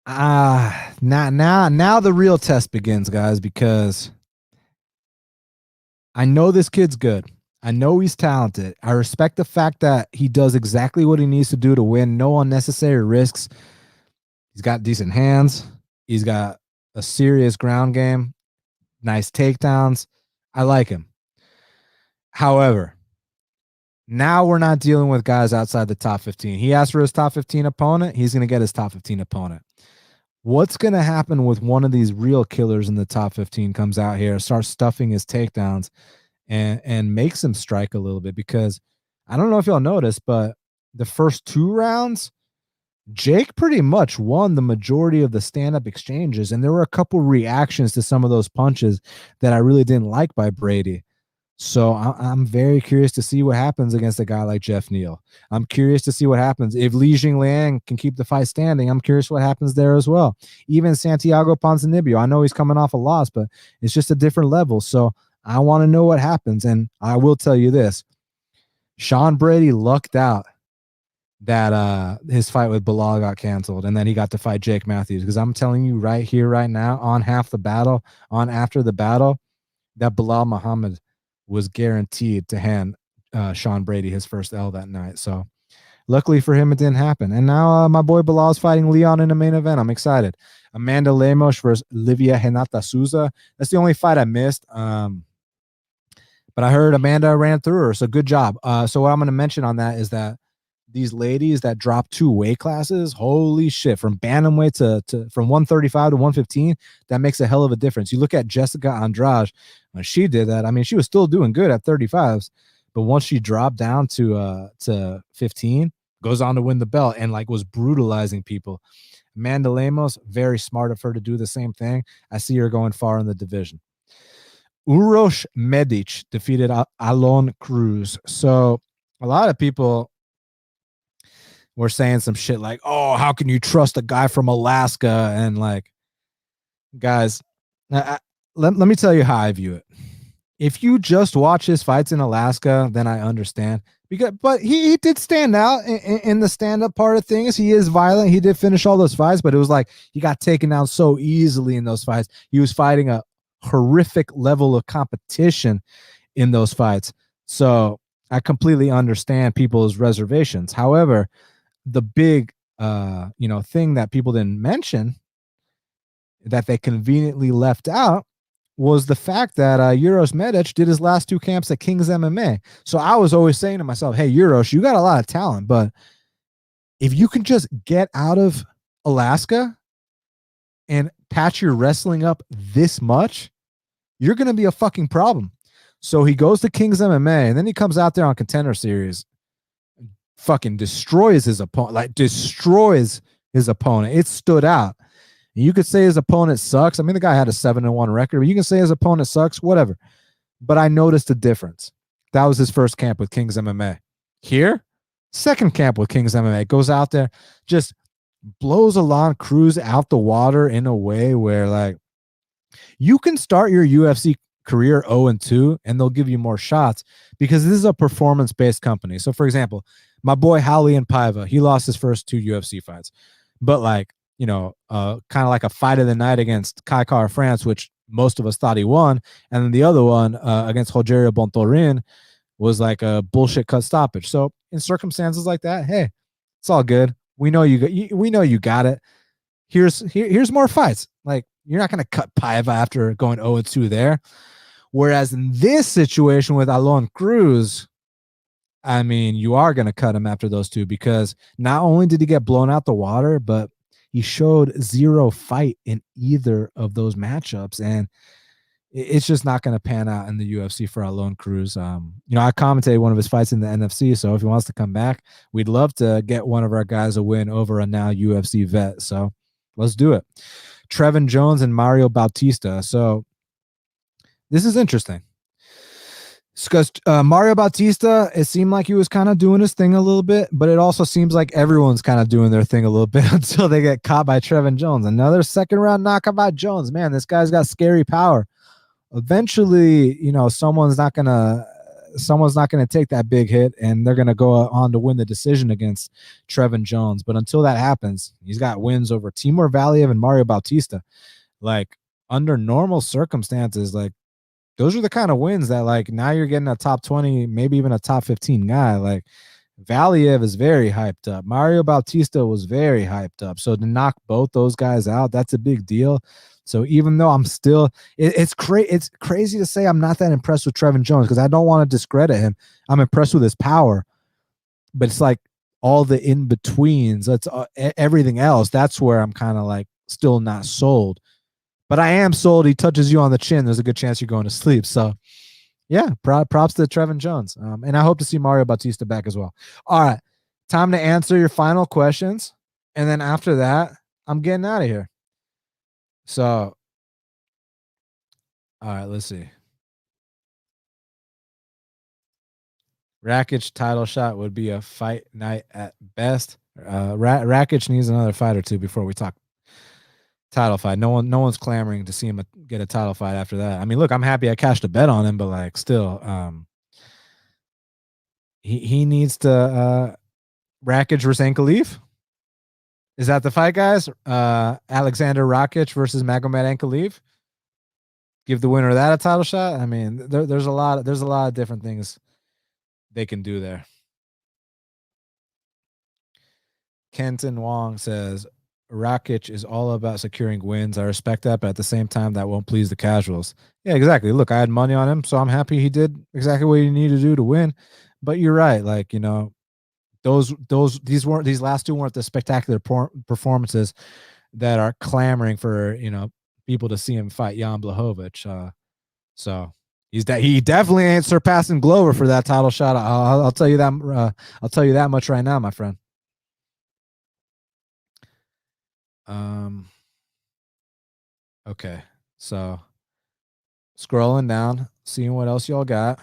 Now the real test begins, guys, because I know this kid's good. I know he's talented. I respect the fact that he does exactly what he needs to do to win. No unnecessary risks. He's got decent hands. He's got a serious ground game. Nice takedowns. I like him. However, now we're not dealing with guys outside the top 15. He asked for his top 15 opponent. He's going to get his top 15 opponent. What's going to happen with one of these real killers in the top 15 comes out here, starts stuffing his takedowns and makes him strike a little bit? Because I don't know if y'all noticed, but the first 2 rounds, Jake pretty much won the majority of the stand-up exchanges, and there were a couple reactions to some of those punches that I really didn't like by Brady. So I'm very curious to see what happens against a guy like Jeff Neal. I'm curious to see what happens if Li Jingliang can keep the fight standing. I'm curious what happens there as well. Even Santiago Ponzinibbio, I know he's coming off a loss, but it's just a different level. So I want to know what happens. And I will tell you this, Sean Brady lucked out that his fight with Bilal got canceled and then he got to fight Jake Matthews, because I'm telling you right here, right now, on Half the Battle, on After the Battle, that Bilal Muhammad was guaranteed to hand Sean Brady his first L that night. So luckily for him, it didn't happen. And now my boy Bilal is fighting Leon in the main event. I'm excited. Amanda Lamosh versus Livia Henata Souza. That's the only fight I missed. But I heard Amanda ran through her, so good job. So what I'm going to mention on that is that these ladies that dropped 2 weight classes, holy shit, from bantamweight to from 135 to 115, that makes a hell of a difference. You look at Jessica Andrade, when she did that, I mean, she was still doing good at 35s, but once she dropped down to 15, goes on to win the belt and like was brutalizing people. Amanda Lemos, very smart of her to do the same thing. I see her going far in the division. Uroš Medic defeated Alon Cruz. So a lot of people were saying some shit like, oh, how can you trust a guy from Alaska? And like, guys, let me tell you how I view it. If you just watch his fights in Alaska, then I understand. But he did stand out in the stand-up part of things. He is violent. He did finish all those fights, but it was like he got taken down so easily in those fights. He was fighting a horrific level of competition in those fights. So I completely understand people's reservations. However, the big thing that people didn't mention that they conveniently left out was the fact that Uroš Medic did his last 2 camps at King's MMA. So I was always saying to myself, hey, Uroš, you got a lot of talent, but if you can just get out of Alaska and patch your wrestling up this much, you're going to be a fucking problem. So he goes to King's MMA, and then he comes out there on Contender Series, fucking destroys his opponent, It stood out. You could say his opponent sucks. I mean, the guy had a 7-1 record, but you can say his opponent sucks, whatever. But I noticed a difference. That was his first camp with King's MMA. Here, second camp with King's MMA, goes out there, just blows Alon Cruz out the water in a way where, like, you can start your UFC career 0-2 and they'll give you more shots because this is a performance-based company. So, for example, my boy Raulian Paiva, he lost his first 2 UFC fights, but like, kind of like a fight of the night against Kai Kara France, which most of us thought he won, and then the other one against Rogerio Bontorin was like a bullshit cut stoppage. So in circumstances like that, hey, it's all good. We know you got it. Here's more fights. Like, you're not going to cut Paiva after going 0-2 there. Whereas in this situation with Alon Cruz, I mean, you are going to cut him after those 2, because not only did he get blown out the water, but he showed 0 fight in either of those matchups. And it's just not going to pan out in the UFC for Alon Cruz. I commentated one of his fights in the NFC. So if he wants to come back, we'd love to get one of our guys a win over a now UFC vet. So let's do it. Trevin Jones and Mario Bautista. So this is interesting. Because Mario Bautista, it seemed like he was kind of doing his thing a little bit, but it also seems like everyone's kind of doing their thing a little bit until they get caught by Trevin Jones. Another second-round knockout by Jones. Man, this guy's got scary power. Eventually, someone's not gonna take that big hit, and they're gonna go on to win the decision against Trevin Jones. But until that happens, he's got wins over Timur Valiev and Mario Bautista. Like, under normal circumstances, like, those are the kind of wins that like now you're getting a top 20, maybe even a top 15 guy. Like Valiev is very hyped up. Mario Bautista was very hyped up. So to knock both those guys out, that's a big deal. So even though I'm still, it's crazy to say I'm not that impressed with Trevin Jones because I don't want to discredit him. I'm impressed with his power, but it's like all the in betweens. That's everything else. That's where I'm kind of like still not sold. But I am sold. He touches you on the chin. There's a good chance you're going to sleep. So yeah, props to Trevin Jones. And I hope to see Mario Bautista back as well. All right, time to answer your final questions. And then after that, I'm getting out of here. So, all right, let's see. Rakic title shot would be a fight night at best. Rakic needs another fight or two before we talk title fight. No one's clamoring to see him get a title fight after that. I mean, look, I'm happy I cashed a bet on him, but like still, he needs to Rakic versus Ankaleev. Is that the fight, guys? Alexander Rakic versus Magomed Ankaleev. Give the winner of that a title shot. I mean, there's a lot of different things they can do there. Kenton Wong says Rakic is all about securing wins. I respect that, but at the same time, that won't please the casuals. Yeah, exactly. Look, I had money on him, so I'm happy he did exactly what he needed to do to win. But you're right. Like, you know, these last two weren't the spectacular performances that are clamoring for, you know, people to see him fight Jan Blachowicz. So he definitely ain't surpassing Glover for that title shot. I'll tell you that. I'll tell you that much right now, my friend. Okay, so scrolling down, seeing what else y'all got.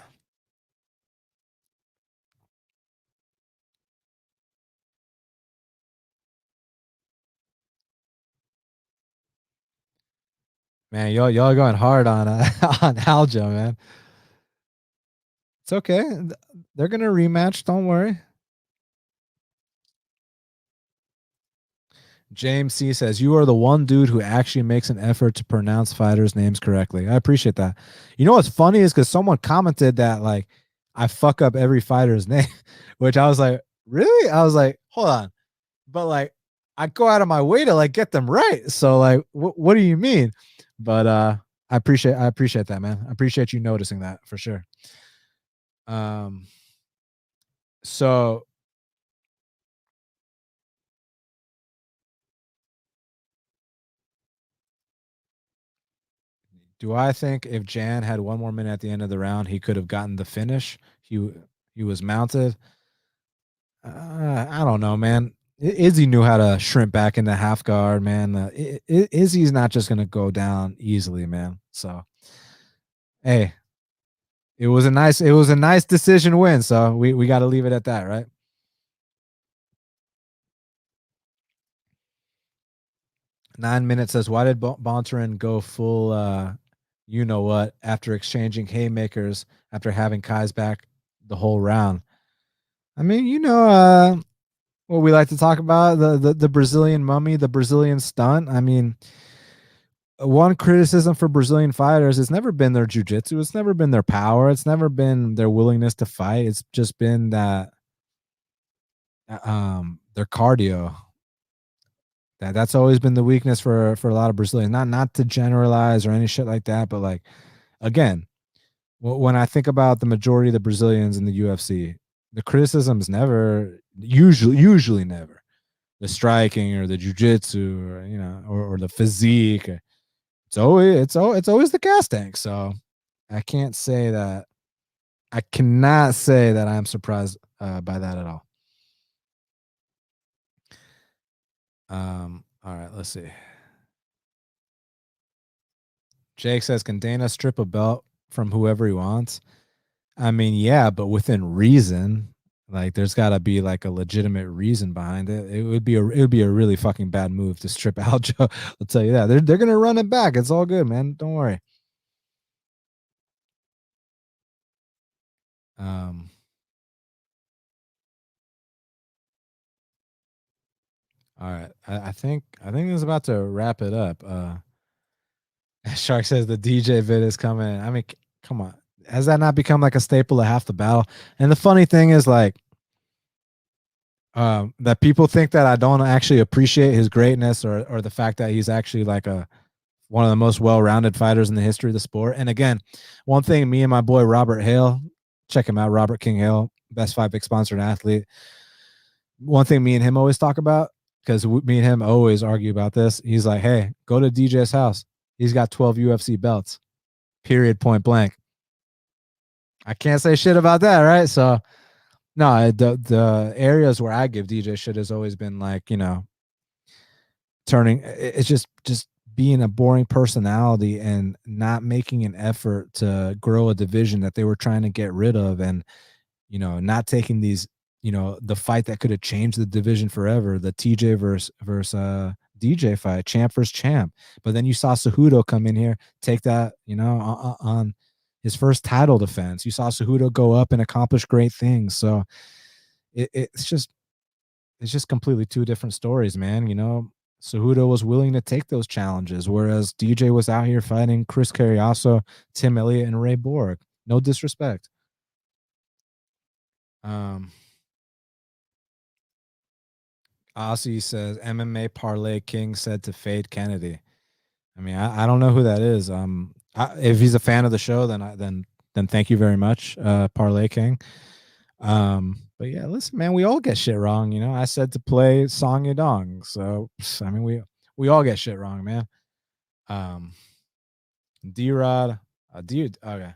Man, y'all going hard on on Aljo, man. It's okay. They're gonna rematch. Don't worry. James C says, "You are the one dude who actually makes an effort to pronounce fighters' names correctly." I appreciate that. You know what's funny is because someone commented that like I fuck up every fighter's name, which I was like, really? I was like, hold on, but like I go out of my way to like get them right. So like, what do you mean? But I appreciate that, man. I appreciate you noticing that for sure. Um, so do I think if Jan had one more minute at the end of the round, he could have gotten the finish? He was mounted. I don't know, man. Izzy knew how to shrimp back into half guard, man. Izzy's not just gonna go down easily, man. So, hey, it was a nice decision win. So we got to leave it at that, right? 9 minutes says, why did Bontarin go full? You know what? After exchanging haymakers, after having Kai's back the whole round. I mean, you know, what we like to talk about the Brazilian mummy, the Brazilian stunt. I mean, one criticism for Brazilian fighters has never been their jujitsu. It's never been their power. It's never been their willingness to fight. It's just been that their cardio. That's always been the weakness for a lot of Brazilians. Not to generalize or any shit like that, but like again, when I think about the majority of the Brazilians in the UFC, the criticism is never usually never the striking or the jujitsu or you know or the physique. It's always the gas tank. So I can't say that. I cannot say that I'm surprised by that at all. All right, let's see. Jake says, "Can Dana strip a belt from whoever he wants?" I mean, yeah, but within reason. Like, there's got to be like a legitimate reason behind it. It would be a really fucking bad move to strip Aljo. I'll tell you that. They're gonna run it back. It's all good, man. Don't worry. Um. All right. I think it's about to wrap it up. Shark says the DJ vid is coming. I mean, Come on. Has that not become like a staple of half the battle? And the funny thing is like that people think that I don't actually appreciate his greatness or the fact that he's actually like a one of the most well-rounded fighters in the history of the sport. And again, one thing me and my boy Robert Hale, check him out, Robert King Hale, best fight big sponsored athlete. One thing me and him always talk about, because me and him always argue about this. He's like, hey, go to DJ's house. He's got 12 UFC belts. Period. Point blank. I can't say shit about that, right? So no, the areas where I give DJ shit has always been like, turning it's just being a boring personality and not making an effort to grow a division that they were trying to get rid of, and not taking these, the fight that could have changed the division forever, the TJ versus DJ fight, champ versus champ. But then you saw Cejudo come in here, take that, on his first title defense. You saw Cejudo go up and accomplish great things. So it's just completely two different stories, man. Cejudo was willing to take those challenges, whereas DJ was out here fighting Chris Carriaso, Tim Elliott, and Ray Borg. No disrespect. Aussie says MMA Parlay King said to fade Kennedy. I mean, I don't know who that is. If he's a fan of the show, then thank you very much, Parlay King. But yeah, listen, man, we all get shit wrong. I said to play Song Yadong, so I mean, we all get shit wrong, man. D-Rod, dude, okay.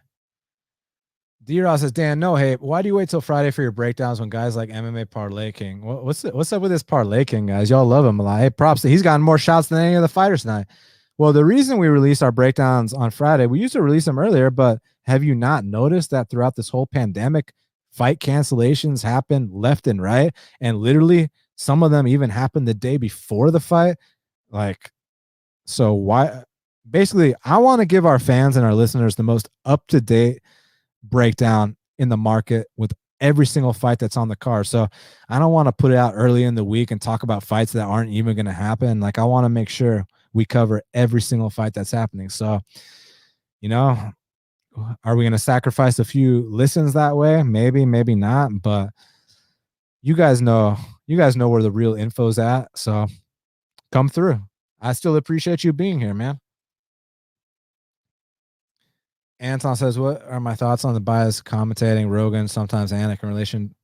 D-Rod says, Dan, no, hey, why do you wait till Friday for your breakdowns when guys like MMA Parlay King? What's up with this Parlay King, guys? Y'all love him a lot. Hey, props. He's gotten more shots than any of the fighters tonight. Well, the reason we released our breakdowns on Friday, we used to release them earlier, but have you not noticed that throughout this whole pandemic, fight cancellations happen left and right? And literally, some of them even happened the day before the fight. Like, so why? Basically, I want to give our fans and our listeners the most up-to-date breakdown in the market with every single fight that's on the card. So I don't want to put it out early in the week and talk about fights that aren't even going to happen. Like, I want to make sure we cover every single fight that's happening. So, are we going to sacrifice a few listens that way? Maybe, maybe not. But you guys know where the real info's at. So come through. I still appreciate you being here, man. Anton says, what are my thoughts on the bias commentating Rogan, sometimes Anik, in relation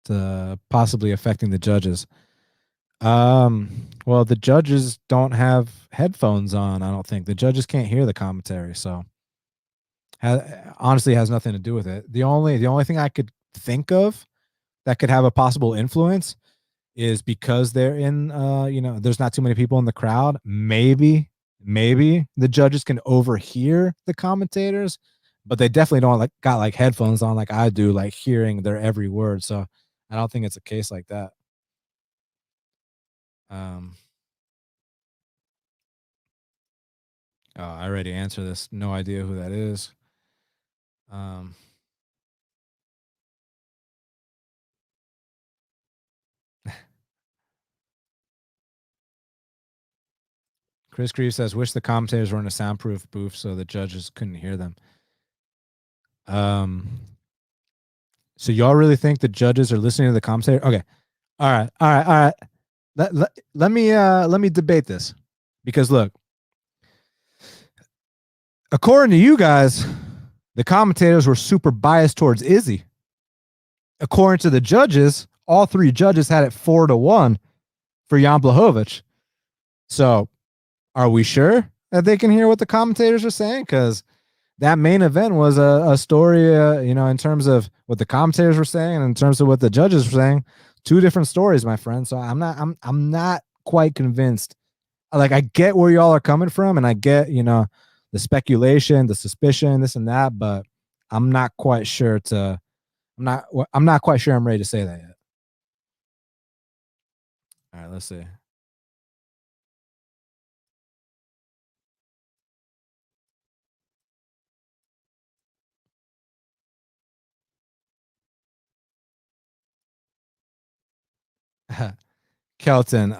to possibly affecting the judges? Well, the judges don't have headphones on. I don't think the judges can't hear the commentary. So honestly has nothing to do with it. The only thing I could think of that could have a possible influence is because they're in, there's not too many people in the crowd. Maybe the judges can overhear the commentators, but they definitely don't got like headphones on like I do, like hearing their every word. So I don't think it's a case like that. Oh, I already answered this. No idea who that is. Chris Grieve says, wish the commentators were in a soundproof booth so the judges couldn't hear them. So y'all really think the judges are listening to the commentator? Okay. All right. Let me debate this, because look, according to you guys, the commentators were super biased towards Izzy. According to the judges, all three judges had it 4-1 for Jan Blachowicz. So are we sure that they can hear what the commentators are saying? Because that main event was a story, in terms of what the commentators were saying and in terms of what the judges were saying, two different stories, my friend. So I'm not quite convinced. Like, I get where y'all are coming from, and I get, the speculation, the suspicion, this and that, but I'm not quite sure I'm not quite sure I'm ready to say that yet. All right, let's see. Kelton,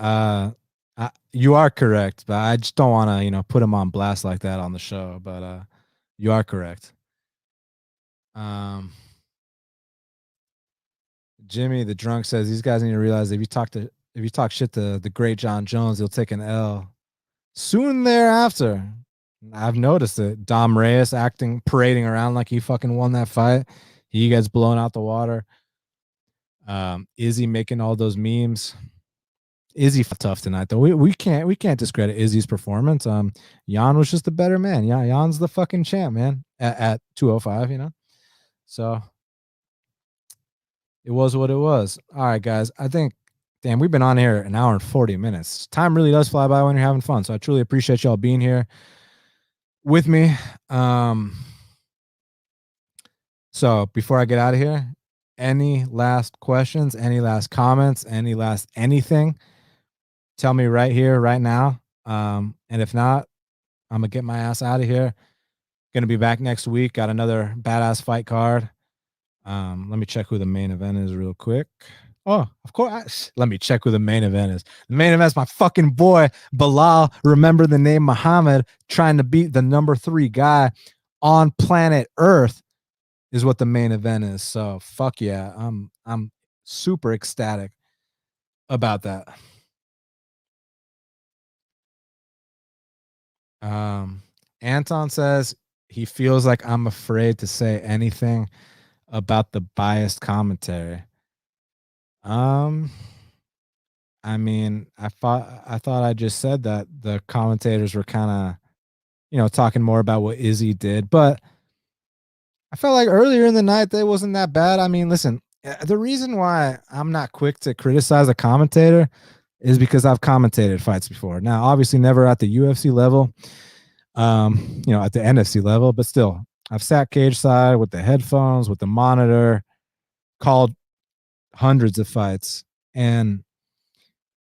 you are correct, but I just don't want to, put him on blast like that on the show. But you are correct. Jimmy the drunk says these guys need to realize if you talk shit to the great John Jones, you'll take an L soon thereafter. I've noticed it. Dom Reyes parading around like he fucking won that fight. He gets blown out the water. Izzy making all those memes. Izzy tough tonight though. We can't discredit Izzy's performance. Yan was just a better man. Yeah, Jan's the fucking champ, man. At 205, you know. So it was what it was. All right, guys. I think, damn, we've been on here an hour and 40 minutes. Time really does fly by when you're having fun. So I truly appreciate y'all being here with me. So before I get out of here, any last questions, any last comments, any last anything, tell me right here, right now. And if not, I'm going to get my ass out of here. Going to be back next week. Got another badass fight card. Let me check who the main event is real quick. Oh, of course. Let me check who the main event is. The main event is my fucking boy, Bilal. Remember the name Muhammad, trying to beat the number 3 guy on planet Earth is what the main event is. So fuck yeah. I'm super ecstatic about that. Anton says he feels like I'm afraid to say anything about the biased commentary. I mean, I thought I just said that the commentators were kind of, talking more about what Izzy did, but I felt like earlier in the night they wasn't that bad. I mean, listen, the reason why I'm not quick to criticize a commentator is because I've commentated fights before. Now, obviously, never at the UFC level, at the NFC level, but still, I've sat cage side with the headphones, with the monitor, called hundreds of fights, and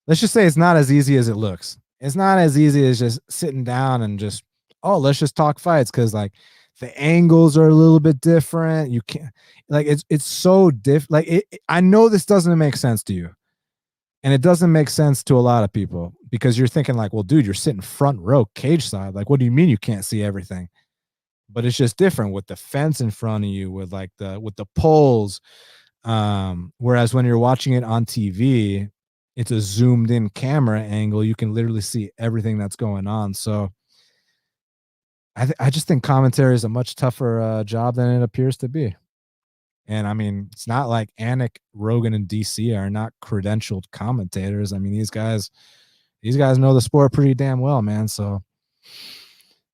let's just say it's not as easy as it looks. It's not as easy as just sitting down and just, let's just talk fights, because like the angles are a little bit different. You can't, like, it's so different. Like I know this doesn't make sense to you, and it doesn't make sense to a lot of people, because you're thinking like, well, dude, you're sitting front row cage side. Like, what do you mean you can't see everything? But it's just different with the fence in front of you, with the poles. Whereas when you're watching it on TV, it's a zoomed in camera angle. You can literally see everything that's going on. So I just think commentary is a much tougher job than it appears to be. And I mean, it's not like Anik, Rogan, and DC are not credentialed commentators. I mean, these guys know the sport pretty damn well, man. So,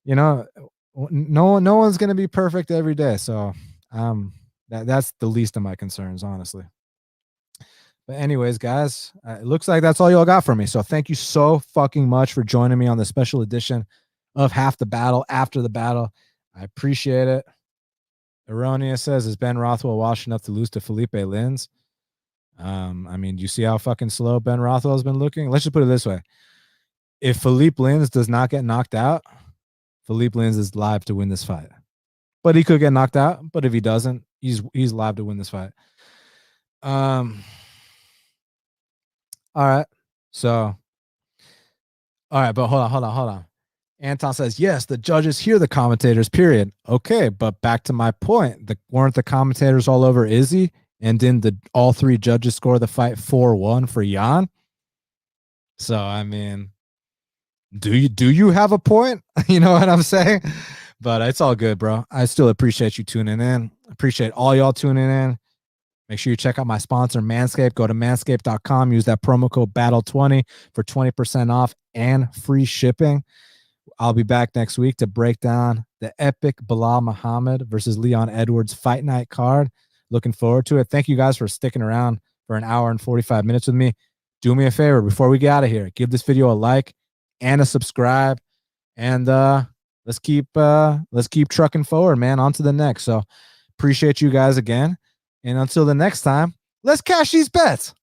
no one's gonna be perfect every day. So, that's the least of my concerns, honestly. But anyways, guys, it looks like that's all y'all got from me. So thank you so fucking much for joining me on the special edition of Half the Battle After the Battle. I appreciate it. Erroneous says, is Ben Rothwell washed enough to lose to Felipe Lins? I mean, do you see how fucking slow Ben Rothwell has been looking? Let's just put it this way. If Felipe Lins does not get knocked out, Felipe Lins is live to win this fight. But he could get knocked out. But if he doesn't, he's live to win this fight. All right. So, all right, but hold on. Anton says, yes, the judges hear the commentators, period. Okay, but back to my point. Weren't the commentators all over Izzy? And didn't all 3 judges score the fight 4-1 for Yan? So, I mean, do you have a point? You know what I'm saying? But it's all good, bro. I still appreciate you tuning in. Appreciate all y'all tuning in. Make sure you check out my sponsor, Manscaped. Go to manscaped.com. Use that promo code BATTLE20 for 20% off and free shipping. I'll be back next week to break down the epic Bilal Muhammad versus Leon Edwards fight night card. Looking forward to it. Thank you guys for sticking around for an hour and 45 minutes with me. Do me a favor before we get out of here. Give this video a like and a subscribe. And let's keep trucking forward, man. On to the next. So appreciate you guys again. And until the next time, let's cash these bets.